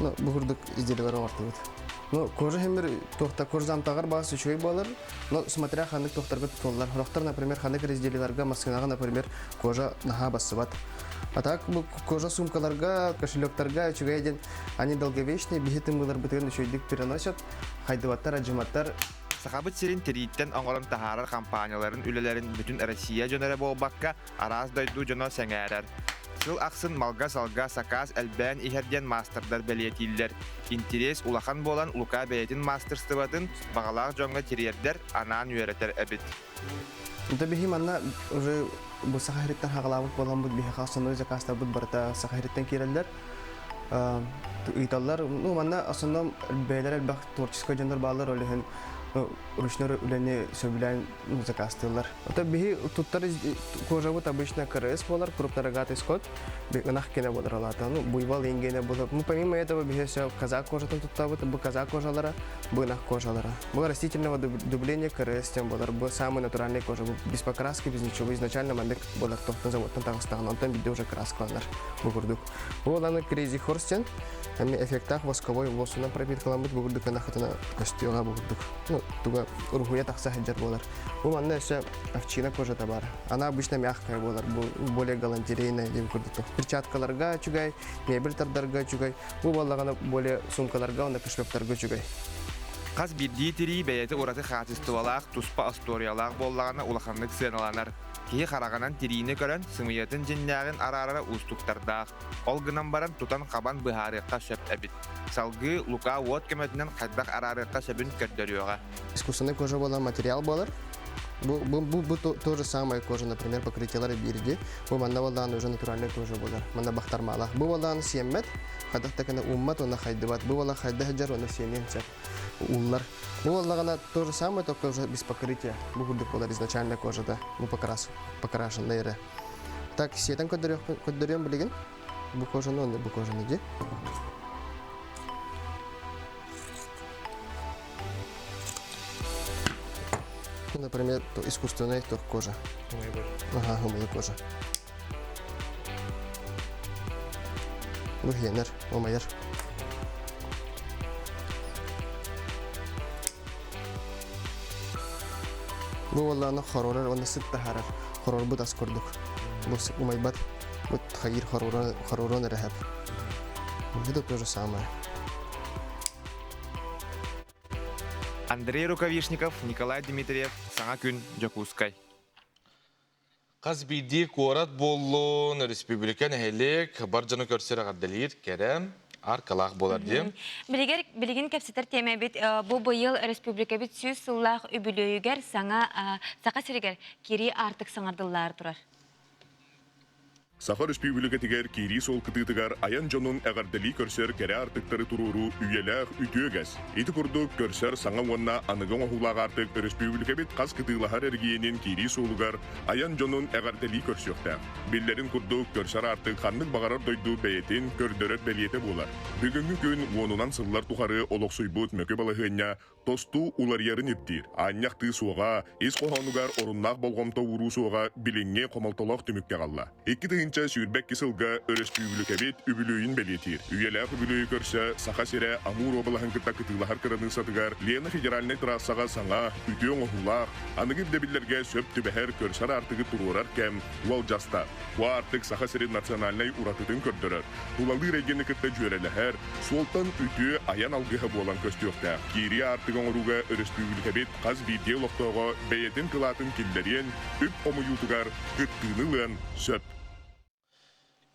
Speaker 9: Бұғырдық изделевер оңартығыд. Кожа хемер тоқта кожа замтағар бағасы үшөй болар. Смотря хандық тоқтарға тұтолар. Роқтар, например, хандық изделеверға маскинаға, например, кожа наға басы бат. А так, кожа сумкаларга, кошелектарга, чугайден, они долговечные, бигетым былар бытыгын үшөйдік переносят, хайдываттар, аджиматтар.
Speaker 8: Сақабыт серин териттен оңырын тахарар компанияларын үлелерін бүтін Россия жөнері болбаққа араз дойду жөно сәңәрер. Сыл ақсын малга-салга саказ әлбән ихерден мастердар бәлиетилдер. Интерес улахан болан улука бәлиетин мастерстыватын бағалақ жоңға терердер анан үйеретер әбіт.
Speaker 9: Это бихим анна уже bu sahiritten haqalabık bolan bu bihe xasan öze kasta bu barta sahiritten kirelder. İtallar no manna aslında beyler elbaq tворческий жандар балар олehen ручной үләне сөбилән музыкастылар. Ата бихи туттар кожавы обычно КРС болар, крупнорогатый скот, бигнах кине болар алата. Ну буйвол ингене болар. Ну помимо этого бихи все казак кожатын туттавы, бу казак кожалара, бу нах кожалара. Бу растительного дубления КРС тем болар, бу самый натуральный кожа, без покраски, без ничего. Изначально мандек болар тохтан завод Тагыстан, он там биде уже краскалар. Бу гурдук. Бу ланы Crazy Horse ами эффектах восковой восуна пробит каламбит бу гурдук нахатана костюга бу гурдук. Туга ургуя такса хаджар болар. Бу манна еще овчина кожа табар. Она обычно мягкая болар, более галантерейная деп курдук. Перчаткаларга чугай, мебель тардарга чугай. Бу баллагана более сумкаларга, онда кошелектарга чугай.
Speaker 8: Қаз бірдей тірі бәйеті ораты қатыстывалақ, тұспа асториялақ боллағына улақанлық сыналанар. Кей қарағанан тірейіні көрін сымыетін жиннағын ара-ара ұстықтардақ. Олғынан баран тұтан қабан бұхарыққа шөп әбіт. Салғы лука уот көмөтінен қаддақ ара-арыққа шөбін көрдөріуға.
Speaker 9: Искусственный кожа болар, материал болар. Бу то же самое кожа, например, покрытиялар бирди. Бу манна болдан уже натуральная кожа болар. Манна бахтармалах. Бу болдан семмет, хадах такана уммат, он хайдыват. Бу болдан хайдахаджар, он семенчат. Уллар. Бу болдан то же самое, только уже без покрытия. Бу гурдык болар изначальная кожа, да. Бу покрашенная. Так, сетан коддырем билеген. Бу кожа, ну, бу кожа неде. Например, искусственная кожа. Ага, умная кожа. Генер, омайер. Bu vallahi harorar ve nasıl taharar. Harorar bu da skorduk. Bu umaybat. Bu hayır harorar rehab. Bu da тоже самое.
Speaker 8: Андрей Рукавишников, Николай Дмитриев, Саңа күн, Жокускай.
Speaker 2: Қазбиді қорат болуын республикан әйелік баржаны көрсері ғаддалыр кәрім арқалақ болар дем.
Speaker 1: Білген кәпсетер теме бет бұл бұйыл республика бет сүйіз сыллақ үбілейгер сақа сірігер кері артық саңардылар тұрар.
Speaker 7: Саха республика тигер кири сол кытытыгар аян жонун агардали көрсөр кере артыктары туруру үйелэх үтөгәс. Ити курдук көрсөр саңа вонна аныгын охулага артык республика бит каз кытылахар эргиенин кири солугар аян жонун агардали көрсөктә. Биллерин курдук көрсөр артык ханнык багарар дойду бәйтин көрдөрөт белиете булар. Бүгүнгү күн вонунан сыллар тухары олоксуйбут мөкө балыгыня тосту уларьярын иттир. Аньякты суга, ис кохонугар оруннак болгомто уру суга билиңе комалтолок түмүккә галла. Сүйірбәк кесілға республика бет үбілуін бәлетір. Үйеләқ үбілуі көрсі, сақа сере Амур обалағын кітта кытылахар кыраны сатығар, Лена федеральный трассаға саңа, үтең оғылақ, анығып дәбілерге сөп түбәхер көрсар артығы тұрурар кәм, уал жаста. Уа артық сақа сере национальный уратытын көрдірір. Улалы регені кітта жүйереліхер, солтан үтеу аян алғығы болан көстіөқті. Кири артығын ұруға республика бет қаз бейде олықтауға бәйетін қылатын келдерен үп омыютығар күттіңілен сөп.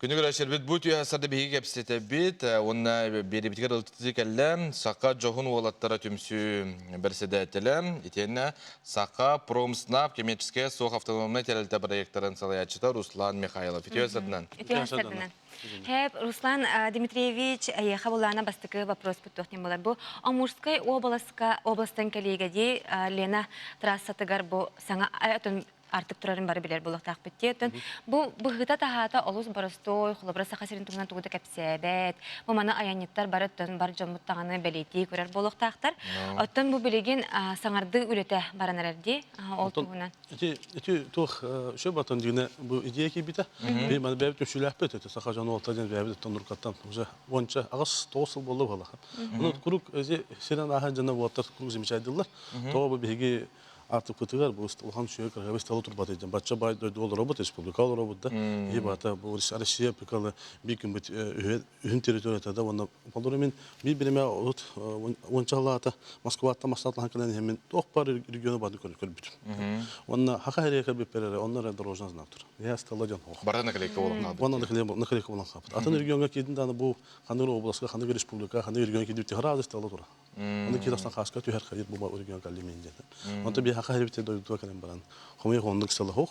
Speaker 2: Күнігір әшербет бұл түйе асарды бейгі кәпсеті бет, онына бері біткер ұлтытық әлі, сақа жоғын олаттара түмсі бірседі әтілі, етені сақа промснап коммерческая соқ автономный тәрілті проекттарын салаячыта Руслан Михайлов. Түйе асырдынан.
Speaker 1: Хәп, Руслан Дмитриевич, аяқа болана бастықы вопрос бұттуқтен болар. Бұл Амурскай областан кәлегеде Лена трассатығар бұл саңа артык турарын бары билер булактак биттетен. Бу быгыта тахата олус барыстой, хулабра сахасырын тугунан тугуда кепсебет. Бу мана аяниттар барыттан бар жомуттаганы белети көрөр булактактар. Оттан бу билеген саңарды үлете баранарди ол тугунан.
Speaker 10: Эти тох шо батан дигне бу идея кибита. Би мана бәбит төшүләппет эте сахажаны олтадан бәбит тонуркаттан уже вонча агыс тосыл болду бала. Уну курук эзе сенен ахан жана вотар курук замечательно. То бу биги artık pıtıgar bu ıstılhan şöyle karabı stalı turbat edeceğim. Batça bay dolar robot respublikalı robot da. İyi bata bu Rusya pekalı bir gün bit ün teritoriyada onda Polorumin bir birime ot onçalata Moskva'da masatlan kalan hemen tohpar regionu badı körür bütün. Onda haka her yer bir perere onlara dorojan znaptır. Ya stalı can.
Speaker 2: Barana kalekte olan.
Speaker 10: Onda ne kalek olan kapı. Atan regionga kedin bu Kandıra oblastı Kandıra respublika Kandıra regionga kedin tıhara stalı tura. Onda kilastan kaska tüher kayıt bu regionga kaliminde. Onda bir haka herifte doyduğu kalem baran. Homoya honluk stalı hoq.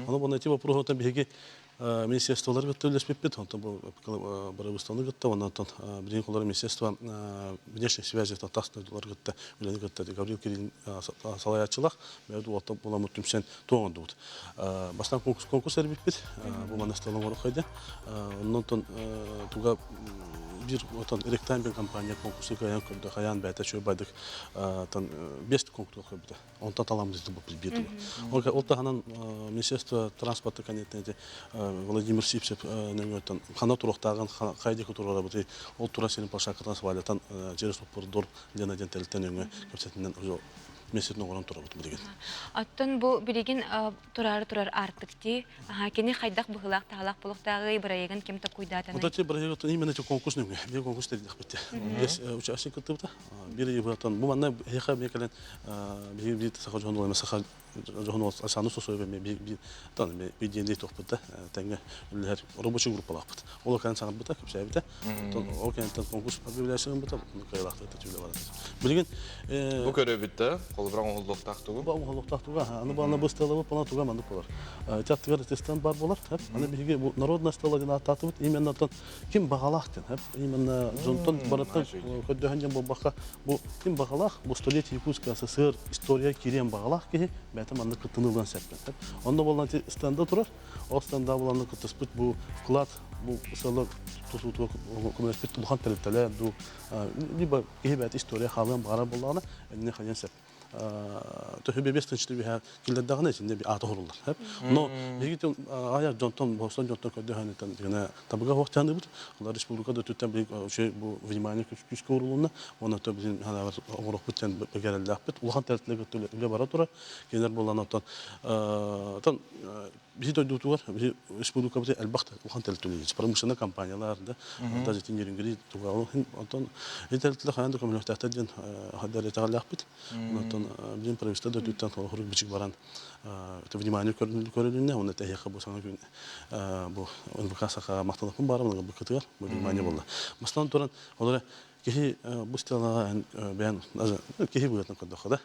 Speaker 10: Onda bana tiba prohota bir министерстволар götürülmüşpet ondan bu Barabıstan'da gitti ondan birinci kolları ministerstva внешних связей татарстанlar gitti öyle gitti Gabriel Kirin salayatçılıq ve bu orta bulamı tümsen toğundu. Baştan konkurs bitpet bu manastalın oraqaydı. Ondan tuga bir otan elektan bir kampanya konkursu kayan kurdu kayan beta şöyle baydık tan 5 konkurs yaptı. Ondan talamız bu bir. Orta hanan ministerstva transporta kanetinde Vladimir Sipsev nömröten xana turuqtağın qaydı kuturlara bu ol tura senin paşakatan svalatan Jeresoppordor dena dentelten öngö köpsetinden mesutun oran tura bu degen.
Speaker 1: Аттан бу билеген турар артык ди. Кени хайдак быгылак таалак булуктагы бирайган кемте куйдатаны.
Speaker 10: Вот эти бирайган именно эти конкурс нөмгө. Bir конкурс dedik bitti. Biz участник кытыбыта. Бiri бутан bu manna heqa mekelen bir sahajon olma sahaj John Asanu sosoybe bir tan bir diyende tohputta tenge her robotçu grupalapıt. Ola kan sana buta köpsebite. O kan tan konkurs popülasyon buta kaylaqta tüyle var. Bilgin
Speaker 2: bu körü bitti. Kolbran oğulluk taqtığı.
Speaker 10: Bu oğulluk taqtığı. Anı bana bu stalı bu bana tuğa mandık olar. Teatr testten bar bolar hep. Ana bilgi bu народная столовина татыбыт именно tan kim bağalaqtın hep именно jonton baratın ködöhəncən bu baxa bu kim bağalaq bu stoletiy Yakutsk SSR istoriya kiren bağalaq ki Бәтім аңды күттінілген сәппен. Онда болған станда тұрар. Ол станда болғанды күттіспіт бұл вклад, бұл ұсалы тұту көміріспет тұлған тәліптәлі, бұл бәті история қалған бағара болғаны әдіне қайын сәп. төһөбебестен чите биһа килдердагына içinde bir atı horullar hep. Но бигит ая жонтон бостон жонтон көдөһөнөтөн гына табыга вактаны бит. Алар республикада төттен бик şey bu внимание күчкө урулуна, оны то bizim ханавар орох бүтен бегерелдак бит. Улхан тәртиплеге төлө бара тура. Генер болгандан тон bizi duyduğu var. Bizi Respublika bize elbette ulkan teltülüyüz. Promosyonel kampanyalarda da zaten yürüngeli tuğalı. Ondan internetle hayatı komünitede diyen haber etağlak bit. Ondan bizim previste de duyduğundan sonra hırık biçik varan vнимание көрүлүнө оны тәһиқи болсаңа күн бу НБК-га макталыпын бар мына быкытыгар внимание болду. Мастан туран олар кихи бу стелага бен кихи буятын кадахада.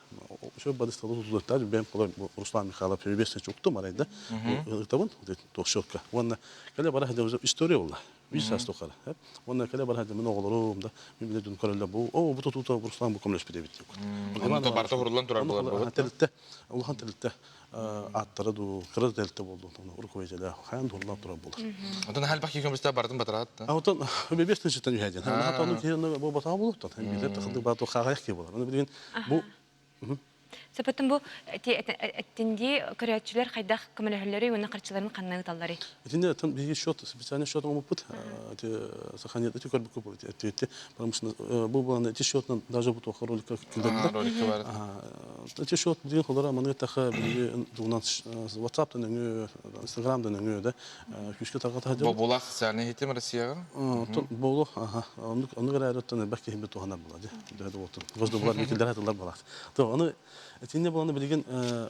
Speaker 10: Şu badistolu tutuldu. Ben Ruslan Mikhailov Перебесне чуктум арайда. Табын тошотка. Онна келе бара хада история болла. Biz astokara. Ondan kale var hadi men oğlurum da bir dün körelde bu. O bu tututa Ruslan bu komünist bir bitti.
Speaker 2: Onu da barta hurulan turar bular.
Speaker 10: Teltte. Allah'ın teltte attara du kırız teltte oldu. Onu urkoyacağlar. Hayan hurulan turar bular.
Speaker 2: Ondan hal bakki komünistler bardan batarat.
Speaker 10: Ondan Перебесне çıtan yühedin. Hatta onu ki bu batağı buldu. Hem bize takıldı batı xağayak ki bular. Onu bilin bu
Speaker 1: Sepettin bu ettindi körәтчеләр хайдах көмеләһләре уны кырчыларын каннагы таллары.
Speaker 10: Этинде там бир счет, специальный счет он опыт. Сохранить эти как бы купил. Потому что был был эти счет даже вот ролика киндерде.
Speaker 2: Ролика бар.
Speaker 10: Эти счет дигән холара моны таха бир дуган WhatsApp-тан, Instagram-дан да күчкә тагы
Speaker 2: Бу булак сәне хитем Россияга.
Speaker 10: Болу, оны гәрәттән бәккә хибет тухана булады. Дәдә вот. Воздух микелдер хаталар булат. То аны Этинде буланы билген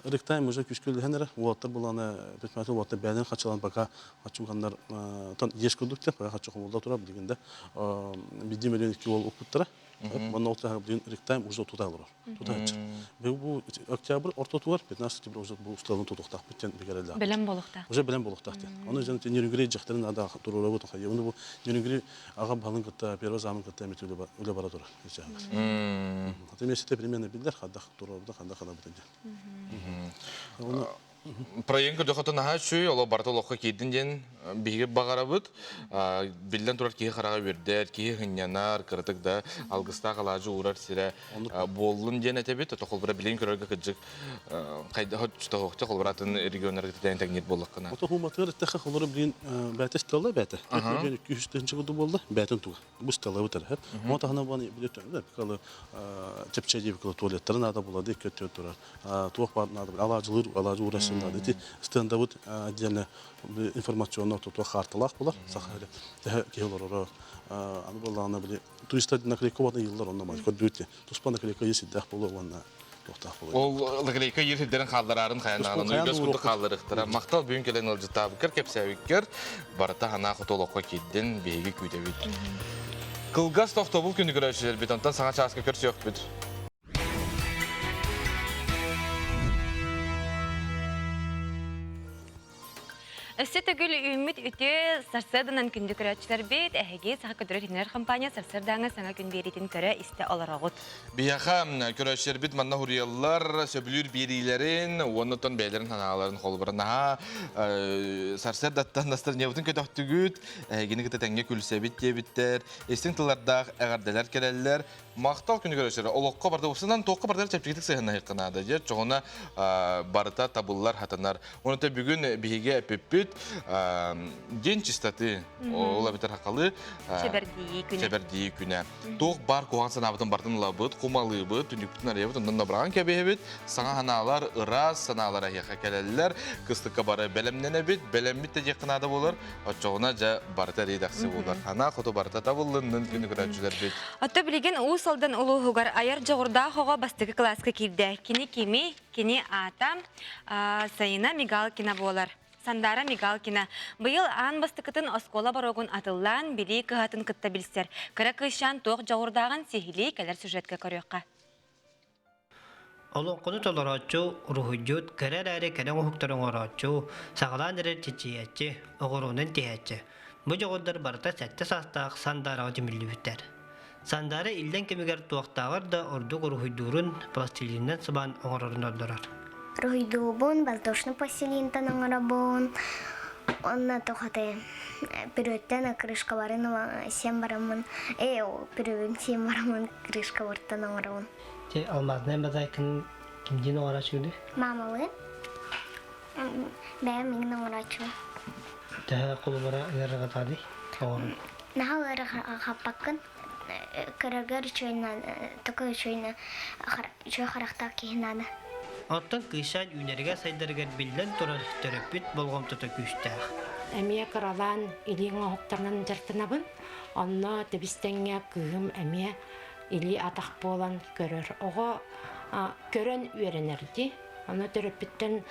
Speaker 10: ректайм уже күчкөлдө хәнәре ваттыр буланы бетмәтә ватты бәдән хачалан бака хачуганнар тон еш күдүктә бака хачу булда тура билгендә 1 миллион 2 ул укуттыра. Монда отта билген ректайм уже туталыр. Тутачы. Бу октябрь ортотуар 15 сентябрь уже бу усталын тутуктак биттен бигәрәлдә.
Speaker 1: Белән булыкта.
Speaker 10: Уже белән булыкта. Аны җан тенергри җахтарын ада турыла бу тохай. Аны бу нергри ага балын кытта первый замын кытта метүле үле бара тура. Аты месте примерно билдер хадда турыда хадда хадда битен.
Speaker 2: Проект дөхөтөн хачу ола бартолокка кидин ден биге багарабыт билден турар ки харага бердер ки хынянар кыртык да алгыста калажы урар сире боллун ден этебит токолбара билен көрөргө кыжык кайда хочтогокта колбаратын регионнарга тен тагнет боллаккана.
Speaker 10: Ото хуматыр тахы холор билен бәтес тала бәте. 200-нче году булды бәтен туга. Бу стала бутар хәп. Мота хана баны билетен да калы чепчеди калы туалеттер нада булады көтө турар. Туак бар нада алажылыр алажы урас Эти стендовут отдельно информационно тут харталах булар. Сахары. Кейлорора аны булганы били туристтар наклейка бар еллар онда май көрдүтте. Туспан наклейка есиддах булу онда токтак булу.
Speaker 2: Ол наклейка ердерин халларын каянаганы үгөс курду халлырыктыра. Мактал бүгүн келен алжытабы кепсәвиккер барата хана хотолокко киддин беги күйтөбүт. Кылгас токтобул күнү көрөчүлөр бит онтан саңа чааска көрсөк бүт.
Speaker 1: Өссетөгүл үмүт үтө Сарсырданан күндү көрөчүлөр бит, эһиги саха көдөрөтүнөр компания Сарсырдаңа саңа күн беритин көрө исте олорогут.
Speaker 2: Бияха көрөчүлөр бит манна хурияллар сөбүлүр берилерин, оннотон бейлерин ханаларын холбурна Сарсырдаттан настыр небутун көтөктүгүт, эһигини кытатаңга күлсөбүт дебиттер, эстин тыларда эгарделер келелер. Мактал күнү көрөчүлөр олокко барды усунан токко барды чепчиктик сыгына хыкынады же чогуна барыта табыллар хатанар. Онута бүгүн биге пеппит ден чистоты ола битер хакалы чебердии күнө. Ток бар куган санабытын бардын лабыт, кумалыбыт, түнүктүн арабыт, ондан набраган кебебит, саңа ханалар ырас, саналар ахиха келелер, кыстыкка бары белемненебит, белембит те жакынада болор, чогуна же барыта редакция болор. Хана фото барыта табылдын күнү көрөчүлөр бит.
Speaker 1: Ата билеген Салдан улуугар аяр жогурда хого бастыгы класска кирде. Кини кими, кини ата, Сайына Мигалкина болар. Сандара Мигалкина. Быйыл ан бастыкытын оскола барогун атыллан били кыхатын кытта билсер. Кыра кышан тоқ жогурдаган сихили келер сюжетке көрөкка.
Speaker 11: Олонкону толорочу, рухуджут, кэрэр-әрі кәрен ұхықтарын орочу, сағалан әрі чечиячи, оғырунын тиячи. Бұ жоғырдар барта сәтті састақ Сандара жемілі бүттер. Сандары илден кемигер туақтағыр да ордук рухуйдурун пластилиннен сыбан оңырарын ордырар.
Speaker 23: Рухуйдубун, воздушный пластилинтан оңырабун, онна тоқаты пирөттен крышка барын сен барамын, пирөттен сен барамын крышка бартан оңырабун.
Speaker 11: Алмазнен базайкын Кимдин оғарач үді?
Speaker 23: Мамалы. Бәйім меңін оңырачу.
Speaker 11: Тәһә қолы бара ыңырға тады.
Speaker 23: Нахалары қаппақын. Көрігер үшойна, тұқы үшойна, үшой қарақтақ кейінады.
Speaker 11: Оттан кыйшан үнерге сайдаргар билден турар төрөппүт болгом тута күстәх.
Speaker 12: Әмия каралан илиң оқтарынан жартынабын. Онна тебистеңе кыгым әмия или атақ болан көрөр. Оға көрөн үйренерди. Онна төрөппүттен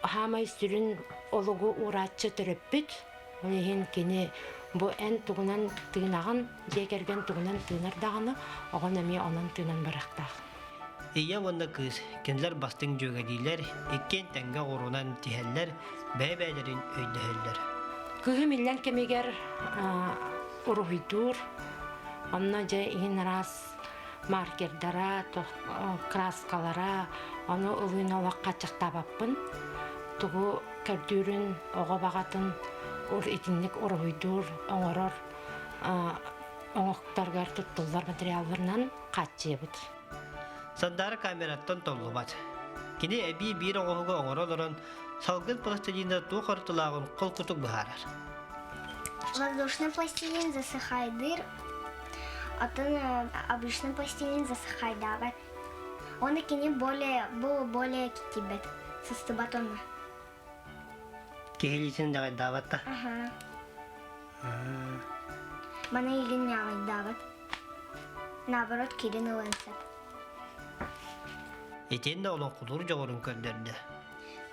Speaker 12: хамай сүрін олугу уратчы төрөппүт. Олеген кені бұ ән туғынан тыынағын, декерген туғынан тыынардағыны, оған әмия онан тыынан барақтақ.
Speaker 11: Ия онда кыз, кенлер бастың жөгәдейлер, еккен тәңге ғорунан тихәлләр, бәй-бәйлерін өйдәһәлләр.
Speaker 12: Кыгы миллән кемегер урухидур, онна жа иін раз маркердара, краскалара, оны ұлын олаққа чақтабаппын. Тугу кәрдүрін, оға бағатын, итинник урухидур, оңорор, оңоқтаргар тұттылар материалларынан қатчебіт.
Speaker 11: Сандары камераттан толлу бат. Кені әбі бір оңуға оңыра оларын салгын пластилинда ту қартылағын қол күтік бұхарар.
Speaker 23: Воздушный пластилин засыхайдыр, атын обычный пластилин засыхайдагат. Оны кені более китибет, сыстыбат оны.
Speaker 11: Кехелесін дағай даватта?
Speaker 23: Бана илин яғай дагат. Наоборот, кирин ылансат.
Speaker 11: Етен де олон құлыр жоғырын көрдерді.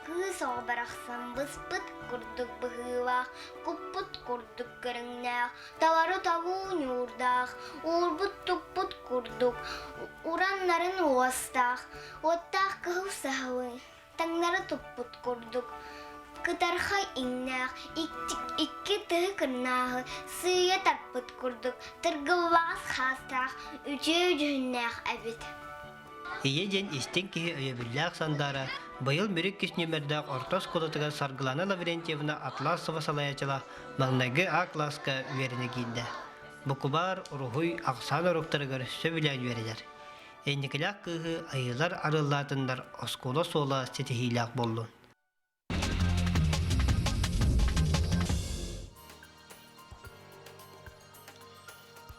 Speaker 23: Кыз оғы барақсан бұспыт күрдік бұғылақ, күппыт күрдік көріңнәқ, тавары таву нүрдақ, урбыт тұппыт күрдік, уранларын уастақ, оттақ кығыл сағылы, таңнары тұппыт күрдік. Кытархай иннах, икки тыгы кырнахы, сыя тарпыт курдук, тыргыллаас хастах, үчө-үчүннах әбит.
Speaker 11: Ие ден истен кеге өйөбілләқ сандара, байыл мүрік кешнемердәқ ортос қолытыға Саргылана Лаврентьевна Атласова салаячыла маңнағы А-класска үйеріне кейді. Бұқыбар, Рухуй, Ақсан ұрықтарығыр сөбілән үйерелер. Әйнекіләқ кығы айылар арылатындар оскола сола сетихиләқ болу.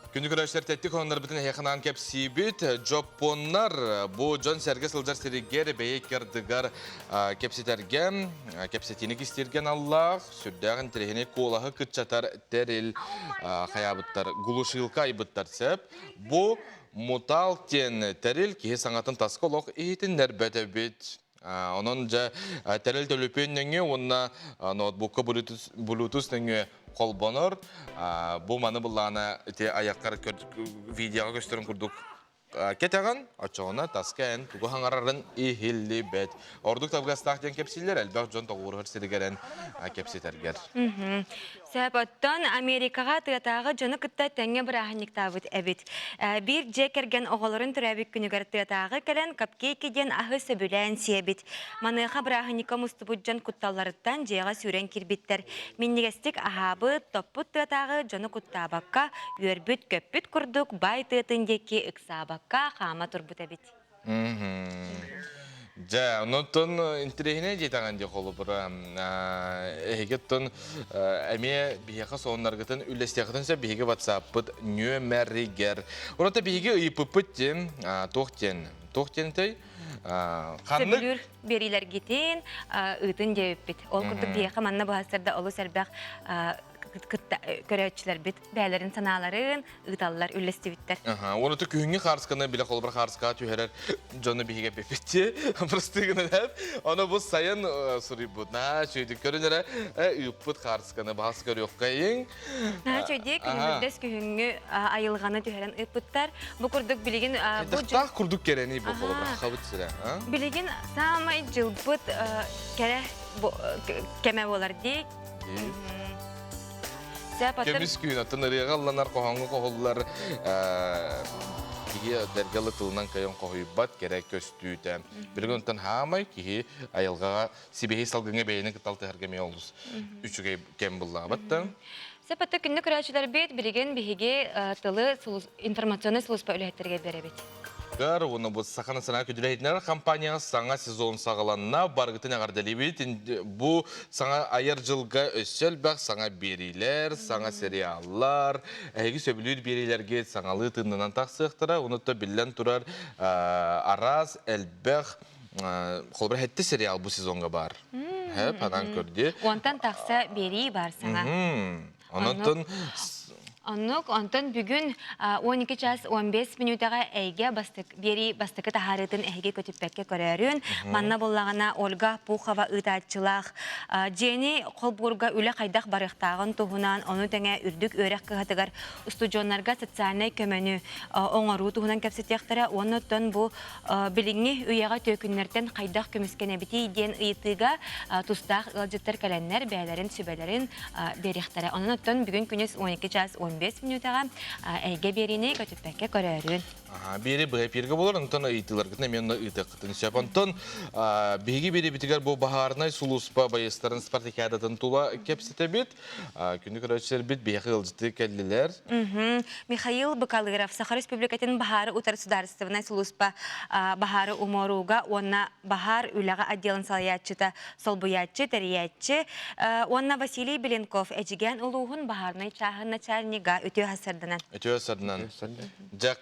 Speaker 2: Күнді көрәштер тәттік онлар бүтін әйқынан кәпсибіт, жоппонлар бұ Джон Сәрге сылжар сірігер бәйекердігар кәпсетерген, кәпсетінік істерген Аллах, сүрдәғін тірехіне қолағы күтчатар тәріл қаябыттар, гулушылқа айбыттар сәп, бұ мутал кен тәріл кейі саңатын тасқолық ейтіндер бәтәбет. Onun ja terel төлөпөннөңө онна ноутбукка Bluetooth нөңө колбонор. Бу маны буллана те аяктар видеога көстөрүн курдук. Кетеген ачоона таскан тугу хаңарарын ихилли бет. Ордук табгастактан кепсиллер албак жон тогургар сиригерен кепсетергер.
Speaker 1: Сәбаттан Америкаға тыятағы жаны кытта тәңе бір ахынник табыт әбит. Бір жекерген оғылырын түрәбік күнігер тыятағы кәлін капкейкеден ағы сөбілән сиебит. Маныға бір ахынника мұстыбыт жан күтталарыттан жеға сүрен кирбиттер. Меннегестік ахабы топпыт тыятағы жаны күттабаққа өрбіт көппіт күрдік бай тыятындекі ықсабаққа қама тұрбыт әбит.
Speaker 2: Ja, ondan interehine jetagан же қолы бұра. Егеттен әме бейеқа соғынларғытын үлестеғытынса бейеге WhatsApp-пыт нөмәрігер. Ората бейеге ұйпыпыт ден, тоқтен тәй.
Speaker 1: Сөбілір берилер кетен, ұйтын де өппет. Ол күрдік бейеқа манна бұғастырда олы сәрбәқ көрәтшілер бет, бәлерін саналарын, ұйталылар үлесті біттер.
Speaker 2: Оны түк үйінге қарысқаны, біле қолы бір қарысқа түйерер жоны бейге бепетте, бұрыстығыны дәп. Оны бұл сайын сұрый бұдна, шөйді көрінері, үйіппіт қарысқаны бағыз көрі өққайын.
Speaker 1: Шөйді күнімірдес күнге айылғаны түйерен ұйпыттар. Бұл күрдік білеген...
Speaker 2: Дақтақ күрдік керені бұл қолы бір қабыт сірі.
Speaker 1: Білеген самай жылбыт кәмә болар дейк.
Speaker 2: Кемис күн атын ырыгалланар қоғаңғы қоғылар кихи дәргалы тылынан кайон қоғыйбат керек көстүйді. Бірген ұнтан хамай кихи айылғаға сибехи салғыңа бәйінің кіталты әргеме олыз. Үшіге кем бұлла баттан.
Speaker 1: Сәпатты күнні күрәтшілер бет білген бігеге тылы информационный служба үләттерге бере бет.
Speaker 2: Гар, оны бұл сақаны сана көділейтінер компанияға саңа сезон сағаланына барғытын ағардали бейт. Бұл саңа айыр жылға өссел бәқ саңа берилер, саңа сериаллар, әйгі сөбілер берилерге саңалы тыңдынан тақсықтыра, ұнытта білен тұрар Араз, Әлбәқ, қолбір әтті сериал бұл сезонға бар. Әп, анан көрді.
Speaker 1: Онтан тақса бери бар саңа. Онтон бүгін 12 час 15 минутаға әйге бері бастықы тахарытын әйге көтіппәкке көрерін. Манна болағына Ольга Пухова ұтатчылақ. Жені қолбұрға үлі қайдақ барықтағын тұғынан, оны тәңе үрдік өрек қығатығар студионларға социальный көмені оңару тұғынан кәпсетектірі. Оны тон бұл біліңі үйеға төкінлерден қайдақ көміскен әбіті ден ұйтыға тұстақ ұлжыттар кәләнлер, бәлерін, сүбәлерін беректірі. Оның тон бүгін күнес 12 час 15 минутаға әйге беріне көтіппәкке көрерін.
Speaker 2: Бері бұға перге болар, ұнтан ұйтылар күтіне мен ұйты қытын сөп. Ұнтан бейге бері бітігер бұл бағарынай сұлуспа байыстарын спартакиадатын тула кепсеті бет. Күнді көрәтшілер бет бейхі ғылжыты кәлілер.
Speaker 1: Михаил Бакалыров, Саха Республикатын бағары ұтар сударыстывынай сұлуспа бағары уморуға, онна бағар үліға отделын салаятчыта солбуятчы, тәриятчы. Онна Василий Беленков, әжіген ұлуғын бағарынай чағын начальниға өте ғасырдынан.
Speaker 2: Өте ғасырдынан.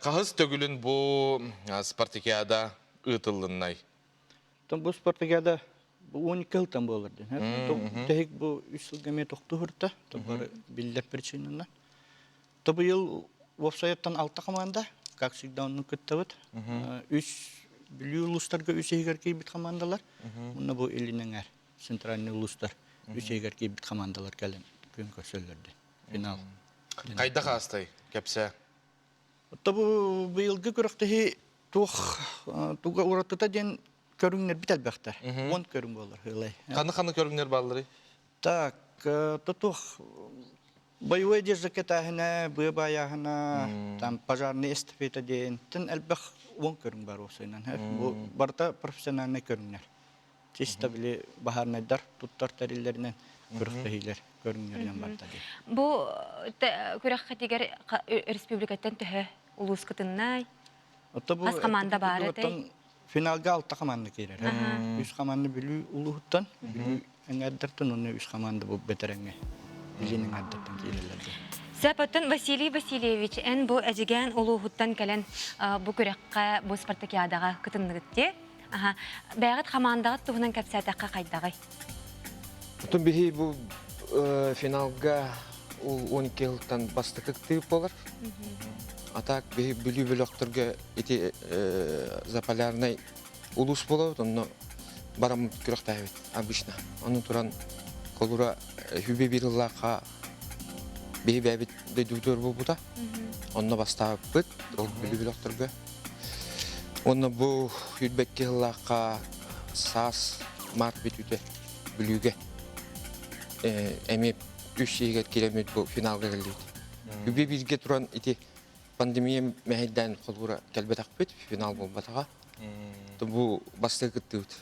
Speaker 2: Қағыз төгілін бұл спартакиада ұтылыннай?
Speaker 13: Бұл спартакиада 12 жылдан болырды. Тәйік бұл 3 жылға мен тоқты ғырта, бары білдеп причинына. Бұл ел веб-сайттан 6 команда, как всегда оның күтті бұд. 3 білі ұлыстарға 3 егер кейбіт командалар. Мұны бұл елінен әр, центральный ұлыстар 3 егер кейбіт командалар кәлін күн көрсөлерді. Финал.
Speaker 2: Қайда қастай, кәпсі?
Speaker 13: Бұл елгі көріқтігі туға ұратыта ден көріңдер бітәл бәқтар. 10 көрің болыр.
Speaker 2: Қаны көріңдер балыры?
Speaker 13: Так, тұтық боевой одежда кетахына, бұй баяғына, там пожарный эстафета ден, тін әлбәқ 10 көрің бар осыйнан. Барда профессиональный көріңдер. Чисто білі бағарнайдар, тұттар тәрелерінен көріқтігілер.
Speaker 1: Бұл көрек қатегер республикаттан түхі ұлыс күтіннай? Аз команда бар әтей?
Speaker 13: Финалға 6 команда керер. 3 команда білі ұлығыттан, білі әңгәрдіртін, оны 3 команда бұл бетерәңе. Білінің әңгәрдіртін керерлерді.
Speaker 1: Сәпәттін Василий Васильевич, ән бұл әжіген ұлығыттан кәлін бұл көрекқа, бұл спартакиадаға күтіндігітте. Бәғіт командаға тұғынан кәпсәтәққа қайдағай?
Speaker 14: Бұтын бейі бұл финалға 12 жылдан бастықық түйіп болар. Атак бүлі бөліқтірге еті заполярнай ұлыс болады, оны барам күріқті әйбет, обычно. Оны тұран қолыра хүбе бір ұллаға бейі бәйбет дөйдіктер бұл бұда. Оны бастағы бұд, ол бүлі бөліқтірге. Оны бұл хүлбәкке ұллаға сас март бет үте бүліге. Әме 3 километр бұл финалға келдейді. Үбе бізге тұран пандемия мәйдән қолғыра кәлбет ақпет, финал бұл батаға. Бұл басты күтті өт.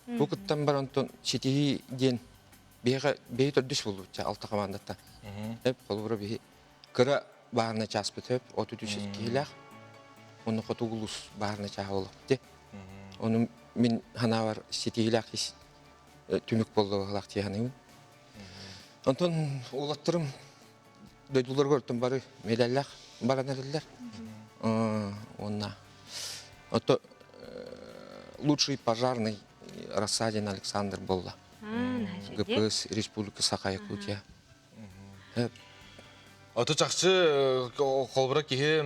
Speaker 14: Бұл күттен бар онтон шетеғи ден бейі түрдіш болу, 6 командатта. Қолғыра бейі күрі бағарына час бітіп, 33 кейләқ. Оны қоту ғылыс бағарына чағы олып. Оны мен ғана бар шетеғиләқ түмік болды ғылақ тияғанымын. Антон олаттырым дөйдулар көрдім бары медаллах баран әрілдер. Онна. Лучший пожарный Рассадин Александр болды. ГПС Республика Саха-Якутия.
Speaker 2: Ото чақшы қолбыра кейі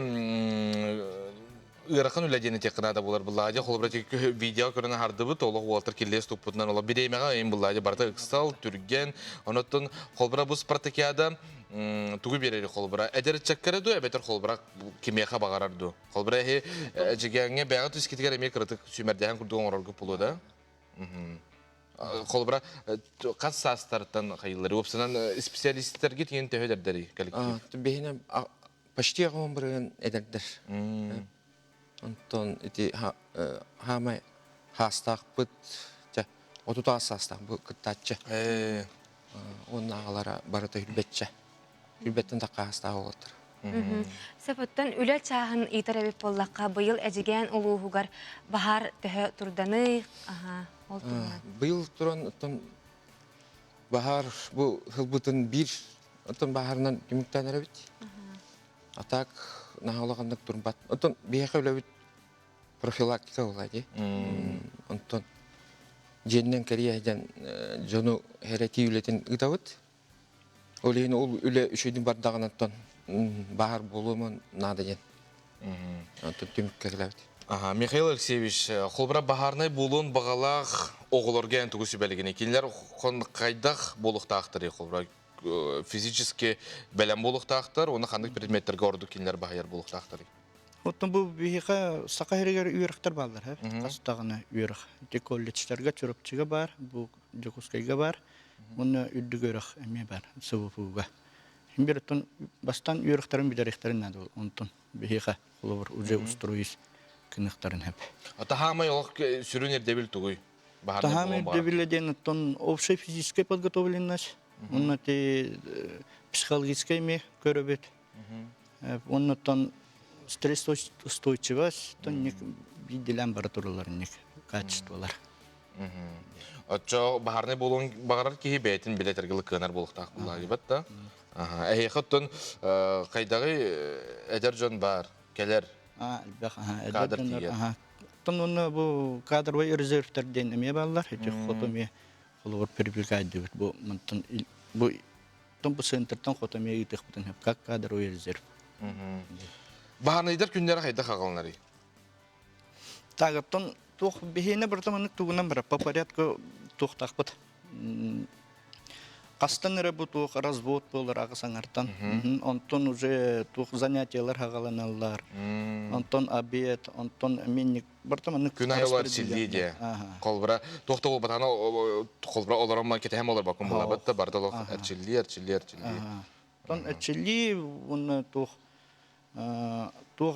Speaker 2: Иракан үләдені тек қынада болар бұлладе, қолбыра тек видео көріні харды бұд, олық уалтыр келес тұппытынан ола. Береймеға ең бұлладе барда ұқсал, түрген, оныттың қолбыра бұл спартакиада түгі берері қолбыра. Әдері чәккәрі әбетер қолбыра кемеға бағарарды. Қолбыра әжігенге бәңі түскетігер әме кірітік сүймәрдеген күрдіғын орарғы бұлы да. Қолбыра қас састарыттан қайылары, өпсінен специалисттерге теген төхедердері коллектив?
Speaker 14: Бейіне почти ағымын бірген әдердер. Антон эти хамай хастах бит, отута хастах бит кытача. Он агалара барата хүлбетче. Хүлбеттен такка хастах олатыр.
Speaker 1: Сапоттан үлі чағын итарабеп боллаққа бұйыл әжіген ұлуғығар бағар түхі тұрданы.
Speaker 14: Быйыл туран bahar bu hılbıtın bir otun baharından gümükten erabit. Atak nahalaqandak turbat. Otun biyaqa ölabit profilaktika olaydı. Onton jenden kariyahdan jonu hereti ületin ıtavut. Oleyin ol üle üçüydün bardağınattan bahar bulumun nada jen. Onton tümükka gelabit.
Speaker 2: Михаил Алексеевич, холбара бахарнай болуын бағалақ оғылырға әнті көсі бәлігіне. Келер қайдақ болуқтақтыр, холбара физически бәлем болуқтақтыр, оны қандық предметтерге орды келер бағайар болуқтақтыр.
Speaker 13: Оттан бұл бейіға сақа әрегер үйіріқтер балдар, қастағына үйіріқ. Де колледжтерге чүріпчіге бар, бұл Жокускайға бар, оны үдді көріқ әме бар, сывыпуға. Бір оттан бастан үйіріқтерін бідеректерін әді ол, онтан бейіға олар уже устроюсь кынықтарын әп.
Speaker 2: Тахамай олық сүрін ердебіл тұғый?
Speaker 13: Тахамай ердебіледен оттан общей физической подготовленность, оны те психологической ме көрібет. Оны оттан стрессостойчивость, оттан биделен бара тұрыларын качестволар.
Speaker 2: Отчо бахарнай болуын бағарар кейі бәйтін білетергілі кынар болуқтақ бұлағы бәт та? Әйеқі оттан қайдағы әдер жон бар, келер? Кадр тиет.
Speaker 13: Оттан оны бұл кадровый резервтерден әме балар, әте қотоме қолығыр перепликайды бет. Бұл центртан қотоме етек бұтын әп, как кадровый резерв.
Speaker 2: Бахарнайдар күндері қайда қағалынары?
Speaker 13: Тағыптан тоқ бейіне бір таманық туғынан бір, по порядку тоқтақ бұд. Қастан әрі бұл тоқ развод болыр ағысан артан. Онтон уже тоқ занятиялар қағаланалар. Онтон обед, онтон менник бір таманық...
Speaker 2: Күн айылар сілдейде. Қолбыра тоқта ол батана қолбыра оларама кете әм олар бақын бола бәтті бардалық әрчілі.
Speaker 13: Тон әрчілі, оны тоқ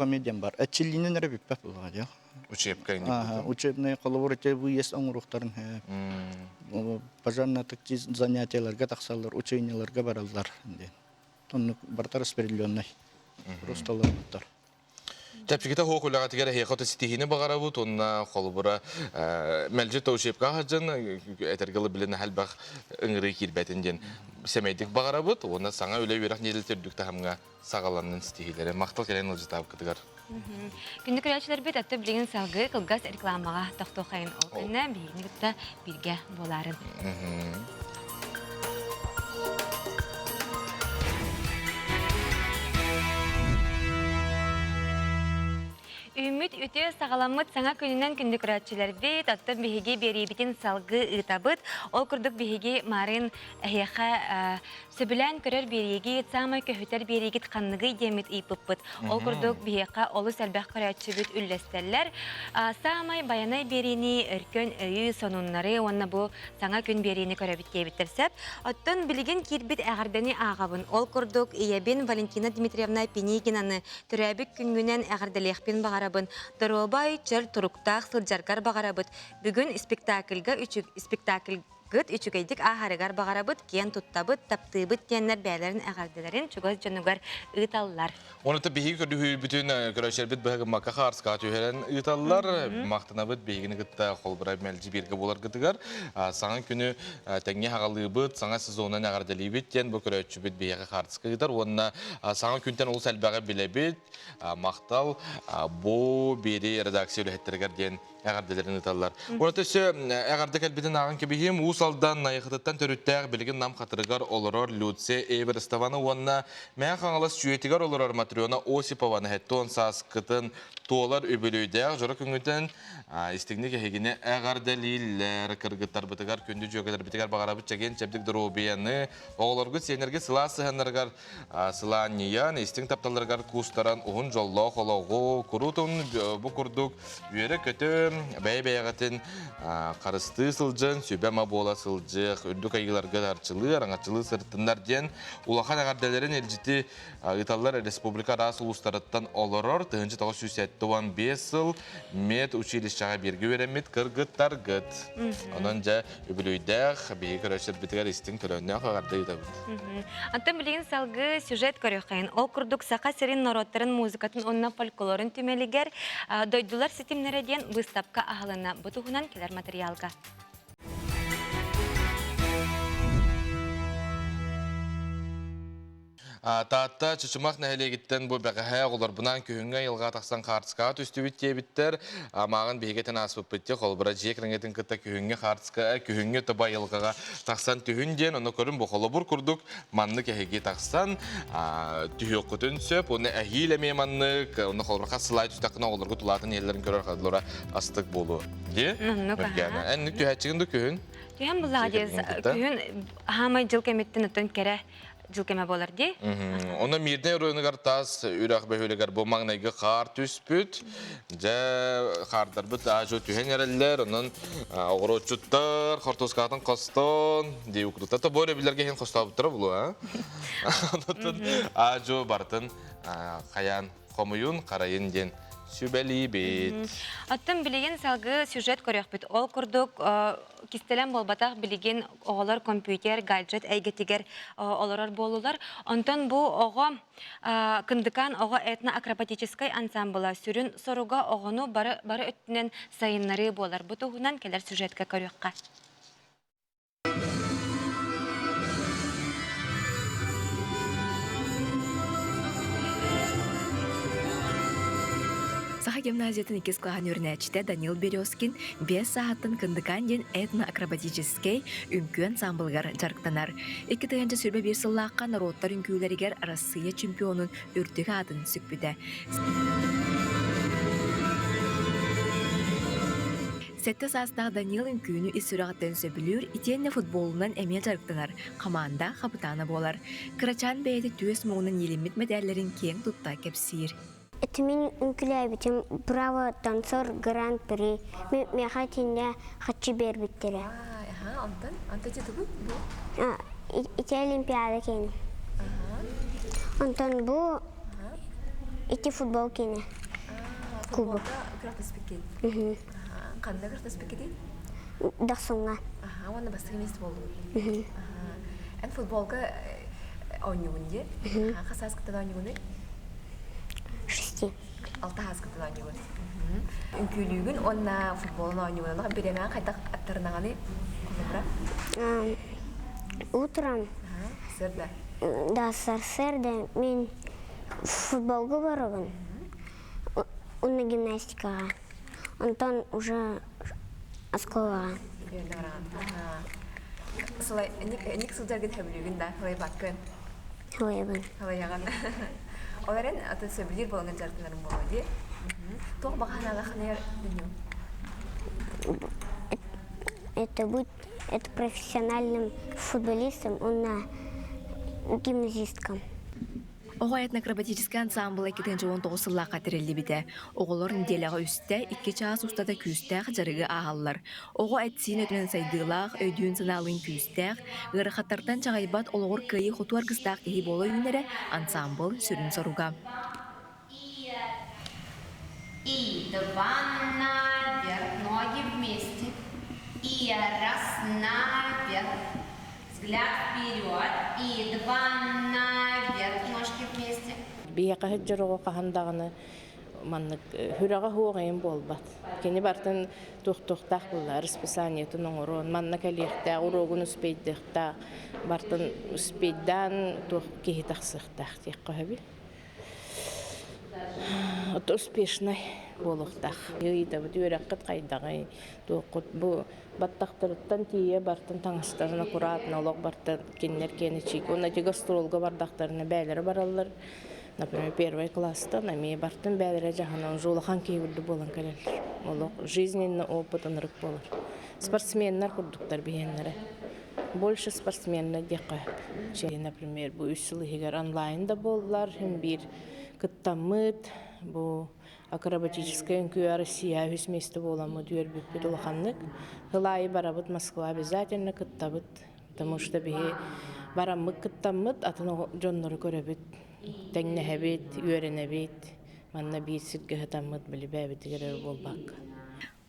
Speaker 13: әмеден бар. Әрчілінен әрі біппәп болға дел. Учебный қолыбыр өте бұйес оңырықтарын пожарно-тактик занятияларға тақсалар, ученияларға баралар. Тонны бартар распределенный. Просто олар.
Speaker 2: Тәпшікеті хоқ үліға тегер хейқоты сетихіне бағара бұд, онына қолыбыра мәлжі таушепқа қажын, әтергілі біліні әлбақ үңірі кербәтінден сәмейдік бағара бұд, оны саңа өлі өрақ нелілтердікті хамға сағаланның сетихилері. Мақтал келен ұлжы табы кітігар.
Speaker 1: Күндік рәчілер бет әтті білген салғы қылғас рекламаға тоқты қайын олтына бейгіні күтті бірге боларын. Үміт өте сағаламыт саңа күнінен күндік рәтшілер бет, аттын бейге беребетін салғы ұтабыт, ол күрдік бейге марын әйеқа сөбілән көрер береге, самай көхітер берегет қаннығы демет ұйпыппыт. Ол күрдік бейеқа олы сәлбәқ көрәтші бүт үлләстәлләр. Самай баянай берені өркөн өйі сонунлары, онна бұл саңа күн берені көрәбіт кебіттерсәп. Аттын білген кербет әғарданы ағабын. Ол күрдік иебен Валентина Дмитриевна Пенегинаны түрәбік күнгінен әғардалеқпен бағар Доробай чер туруктақ сылжаргар бағарабыт. Бүгін спектакльга үчігейдік ағарығар бағарабыт, кен тұттабыт, таптыбыт тенлер бәлерін әғардыларын чүгіз жонуғар ұйталылар.
Speaker 2: Оны та бейгі көрді бүтін көрәшер біт бұғы маққа қарсқа түйерен ұйталылар. Мақтына бұт бейгіні күтті қолбырай мәлжі бергі болар күтігар. Саңа күні тәңе ағалы бұт, саңа сезонын әғардылы бұт, тен бұл көрәші бұт бейгі қарсқа ұйтар. Онына саңа күнтен ол сәлбәға біле бұт, мақтал бұл бейді редакция өліхеттергер ден әғардыларын ұйталылар. Оны төсі әғарды кәлбетін ағын кебейім, Усалдан найықытыттан төріттәғ білген нам қатырығар олырар Люце Эйберставаны онына мәң қаңылас жүйетігар олырар Матриона Осипованы әттон сас кытын туолар өбілөйдәғ жұры күнгітін істігіне кәхегіне әғардалилер кіргіттар бұтығар күнді жүйекелер бітігар бағарабыт чәген чәбдік дұробияны оғыларғы сенерге сыла сығанырғар сыла ниян істің тапталырғар кустаран ұғын жолла қолауғы күрутын бұ күрдік үйері көті бәй-бәйгатын қарысты сылжын, сөбәма бола сылжық, үрдік айгыларға арчылы, аңатчылы сыртындар ден, улахан ағардаларын әлжіті Италлар Республика рас улустарыттан олорор, тығынчы тағы сүйсәттуан 5 сыл мет училищаға бергі веремет кыргыттаргыт. Онан жа үбілуйдәқ, бейі көрәшір бітігер істің түрәуіне ағарды етабыд.
Speaker 1: Антон білген салғы сюжет көріқайын. Ол күрдік сақа серин народтарын музыкатын онна фольклорын түмелігер дойдулар сетимнерден выставка ағылына бұтығынан келер материалға.
Speaker 2: Таатта чучумақ нәхелегіттен бұл бәғіхә олар бұнан күйінгі елға тақсан қартысқа түсті біттей біттер. Мағын бейгетін асып бітті, қолбыра жек рәңетін күтті күйінгі қартысқа, күйінгі тұба елғаға тақсан түйінден, оны көрін бұл қолы бұр күрдік, манны кәхеге тақсан түйі құтын сөп, оны әхейлеме маннық, оны қолбырқа сылай түстақына оларға тұлатын елдерін көрер қадылыра астық болу. Де? Әнік түйәтчігінді күйін?
Speaker 1: Түйен бұл ағадез, күйін хамай жыл кәметтен өттен кәрі жылкеме болар де.
Speaker 2: Оны мирден ройныгар тас үрәқ бәхөлігер бұл маңнайғы қар түспүт. Жа қардар бұт ажу түйен әрелер, оның оғыротчуттар, қортоскатын қостон, дей ұқырдықтар. Бөре білерге хен қоста бұттыра бұлу, ажу бартын қаян қомуын қарайын ден. Сүбәли бет.
Speaker 1: Аттым білеген салғы сюжет көрек бет. Ол күрдік кистелен болбатақ білеген оғалар компьютер, гаджет, әйгетігер оларар болулар. Онтан бұл оға кындыкан оға этно-акробатическай ансамбыла сүрін соруға оғыну бары өттінен сайынлары болар. Бұтығынан келер сюжетке көрекқа.
Speaker 22: Саха гимназиятын 2 клаған өрнәчті Данил Березкин 5 сағаттын кындыкан ден этно-акробатический үмкү ансамблгар жарықтанар. 2 тыгынчы сүрбе 1 сыллаққа народтар үмкүлерігер Россия чемпионын үрдігі адын сүкпіді. Сетте састағы Данил үмкүйіні үсірағыттен сөбілір, итенне футболынан әме жарықтанар. Команда қапытаны болар. Кырачан бәйді түйес мұғының елемет медәлерін кең тұтта кепсир.
Speaker 23: Это мен үмкіләбітім «Браво, танцор, гран-при». Мен хотінде қатшы бербіттері.
Speaker 22: Антон жеті бұл?
Speaker 23: Ити олимпиада кені. Антон бұл ити футбол кені. Кубок.
Speaker 22: Күрақтаспек кені? Қанда күрақтаспек кені?
Speaker 23: Дақсонға.
Speaker 22: Оны бастығы месті болды? Ән футболға ойнығын де? Қасас күттен ойнығын?
Speaker 23: 6.
Speaker 22: 6 хаскытын ойнығын. Үмкүлігін онна футболын ойнығын. Беремен қайтақ аттарынағаны қолы бұра?
Speaker 23: Утром.
Speaker 22: Сырда?
Speaker 23: Да, сырда. Мен футболға барығын. Онна гимнастикаға. Онтан уже асқолаға.
Speaker 22: Солай, нек сылдарғын хөбілігін да? Солай баққын?
Speaker 23: Солайбын.
Speaker 22: Солай яған. Оларын аты сөбілер болыңын жартыларын болады. Тоқ бағанаға қанайар дүню?
Speaker 23: Это профессиональным футболистом, он гимназисткам.
Speaker 22: Оға этно-акробатический ансамбл 2019 сыллаққа тірелі біді. Оғылар неделяға үсті 2 час ұстада күстәқ жарығы ағалылар. Оға әтсейін өтінен сайдылақ, өйдүйін сыналын күстәқ, ғырықаттардан чағайбат олығыр күйі құтуар қыстақ ехі болы үйінері ансамбл сүрін соруға.
Speaker 4: И 2 наверх, ноги вместе. И раз наверх. Взгляд вперед. И 2 наверх, ножки вместе.
Speaker 5: Бияқа хеджероға қағандағыны маннык хүраға хуағайын болбат. Кені бартын туқтақ бұлла, расписаниятын оңырын, манна кәліқтақ, урогын үспейдіқтақ, бартын үспейддан туқ кейі тақсықтақ тек қағабил. Это успешный болуқтақ. Үйді бұд өрәққыт қайдағай, бұл баттақтырыттан тие бартын таңыстарына құратына олық бартын кеннер кені чек. Оны те гастролға бардақтарына бәлері баралар. Например, 1 класста нами бартын бәлері жағынан жолыған кейбірді болан кәлелер. Олық жизненный опытын рық болар. Спортсменнер күрдіктар бейенлері. больше спортсменна дека. Например, бу үсілігер онлайнда болдылар, бір кыттамыт, бу акробатическая НКЮ Россия үсместі боламы дүйер бүппет олақанлық. Хылайы барабыт Москва обязательно кыттабыт, потому что бе барамык кыттамыт, атын жоннору көрөбіт, тәңнәхәбет, үйеренәбет, манна бейсіргі хытамыт білі бәбітігер болбақ.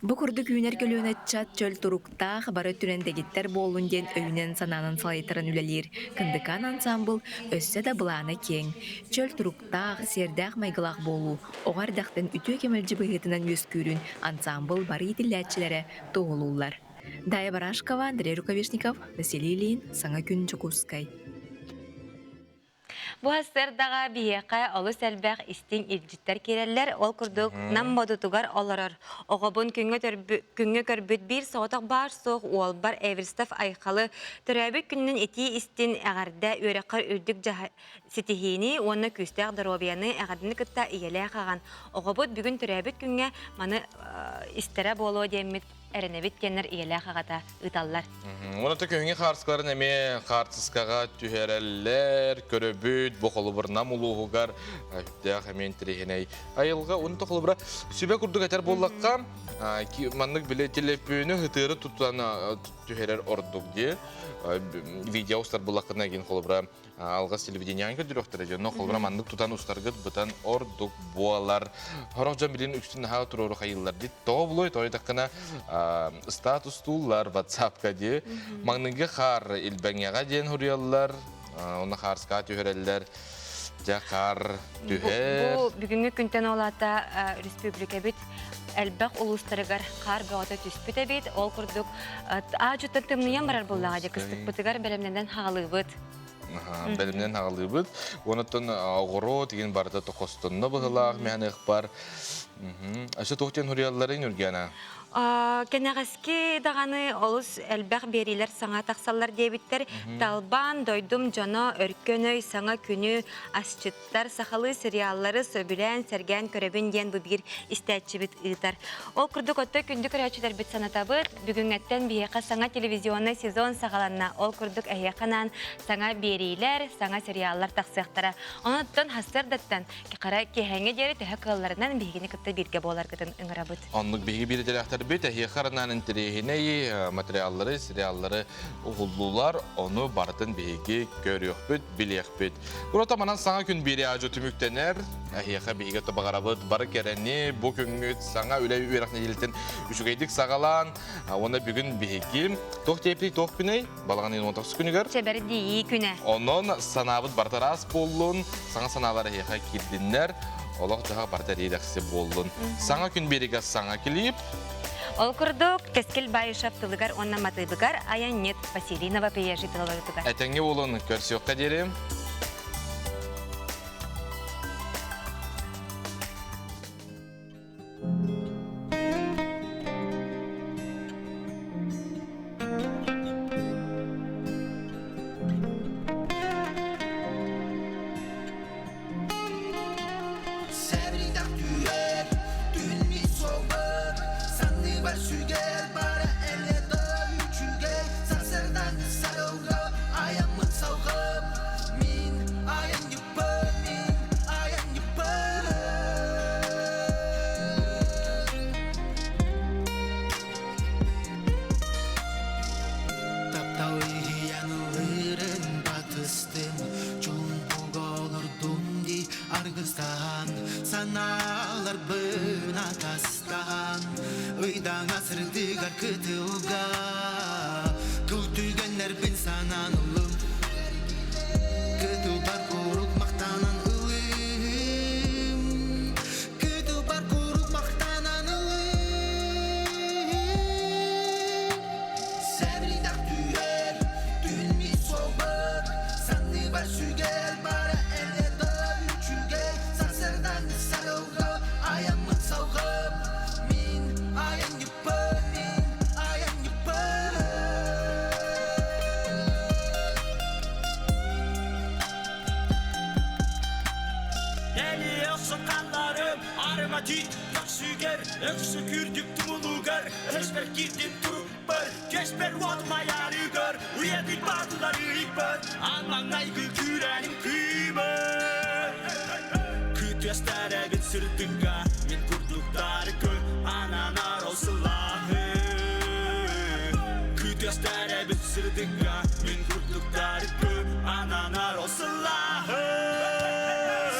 Speaker 22: Бу курдук үйнер көлөнөтчат чөл туруктаах бары түрендегиттер болун ден өйнен сананын салайтырын үлелер. Кындыкан ансамбл өссө да быланы кең. Чөл туруктаах сердах майгылах болу. Оғардақтын үтө кемелжі быгытынан өскүрүн ансамбл бары итилячилere тоғулулар. Дая Барашкова, Андрей Рукавишников, Василий Ильин, Саңа күн Чукускай.
Speaker 1: Бу хастырдага биеқай олыс әлбәқ истин илжиттер керелер, ол күрдік нам модутугар оларар. Оғабын күнге көрбіт бір соғытық бар соқ ол бар Эверстов айқалы түрәбі күннің еті истин әғарда өріқар үрдік сетихини, оны күстәқ дұробияны әғардыны күтті иелі қаған. Оғабыт бүгін түрәбіт күнге маны істері болу демет әрінебет кеннер иелі қағата ұталар.
Speaker 2: Оны түк өңе қарсықларын әме қарсысқаға түйерелер, көрөбіт, бұқылы бір нам ұлуғығар, үттіғ әмен тірегеней. Айылға, оны тұқылы бұра сүбе күрдік әтер боллаққа, маннық біле телепөні ғытыры тұттаны түйерер ордық де, видео ұстар боллаққына ген қолы бұра алғас телевидениянға дүріқтірі жөні қолбыра мандық тұтан ұстарғыт бұтан ордық буалар. Хорақ жан білін үксін ға тұроры қайылар дейді. Тоғы бұлой тойдаққына статус тулар, ватсапқа де. Маңнығы қар илбәңеға ден хүрелілер, оны қарсқа түйерелілер. Жақар, түйер.
Speaker 1: Бұл бүгінгі күнтен олата республика бет әлбәқ ұлыстарығар қар бұғата түспіт әбет. Ол күрдік ажыттан тымныян барар болаға де кыстық бұтығар бәлемнен хағалы бұд.
Speaker 2: Бәлімнен ағылы бұд. Онытын ғұру деген барды тұқыстынны бұғылақ, мәнік бар. Ашы тоқтен хүрелілерін үргені?
Speaker 1: Кенеғаске дағаны олыс әлбәқ берилер саңа тақсалар дебіттер. Талбан, дойдум, жана, өркөнөй, саңа күні, асчыттар, сақалы сериаллары сөбілән, сәрген көребін ден бұл бір істәтші біт ұйтар. Ол күрдік отты күнді көрәчілер біт саната бұд. Бүгін әттен бейеқа саңа телевизионы сезон сағаланна. Ол күрдік әйеқанан саңа берилер, саңа сериаллар тақсықтара. Онаттан хастырдаттан қара кехәңе дері төхі қылларынан бейгені күтті бірге болар күтін ұңыра бұд.
Speaker 2: Онлық бейгі бірі дәрәқтар бет, әйеқарынан інтірегіней материаллары, сериаллары ұғыллылар, оны бартын бейгі көріқ бүт, білеқ бүт. Бұрата манан саңа күн бері ажы түміктенер, әйеқа бейгі тұбағарабыд, бары кәрәне, бұл күнгіт саңа үләй үйрақны елітін үшігейдік сағалан, оны бүгін бейгі тоқ тепли тоқ күней, балаған 19 күнігер.
Speaker 1: Чебәрі дейі күні.
Speaker 2: Onun sanabıt bartaras bolun, sana sanalara heqa kirdinler, olaq jağa bartar edəxsi bolun. Sana gün beriga sana kilip.
Speaker 1: Ол күрдік кескіл байы шаптылығар, онна матыбығар, аян нет Василинова пейежі тылығытыға.
Speaker 2: Әтәңе болын көрсеуққа дерем.
Speaker 15: Sanalar bına tastan Uydan asırdıgar kıtılga Kültügenler bin sanan ulum Kıtıbar koruk maktanan ılım Kıtıbar koruk maktanan ılım Sevridak tüyer Tülmi soğuk Sanlı var süger Bara elle dağ üçüge Sansırdan sarılga Ayağımın savgım Min ayağın yıpı Min ayağın yıpı
Speaker 16: Eli yoksa kanlarım Arıma tit, tak süger Öksü kürdük tumulugar Esmer girdim turup var
Speaker 15: Geçber vodma yarı gör Uyadık barduları ikbör Alman aygı kürenim kıymır Kütüyestere bit sırtıga Min kurdukları gör Ananar olsılahı Kütüyestere bit sırtıga Min kurdukları gör Ananar olsılahı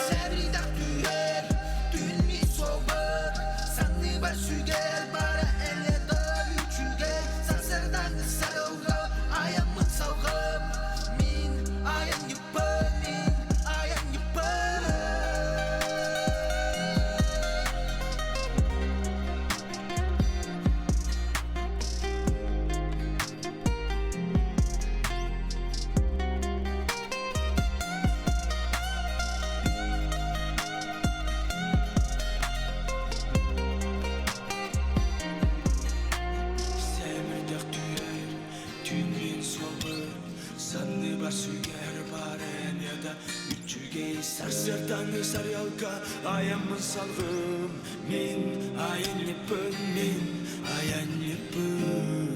Speaker 15: Sevridak düğer Dün mi soğur Sanlı var süger Bara elle dağ üçüge Sansırdan sarılga Ayamın savgım Min ayam yıpır Min ayam yıpır Sevridak düğer Dün mi soğur Sanlı var süger Bara elle dağ üçüge Sarsırdan sarılga Ayamın savgım Min ayam yıpır Min ayam yıpır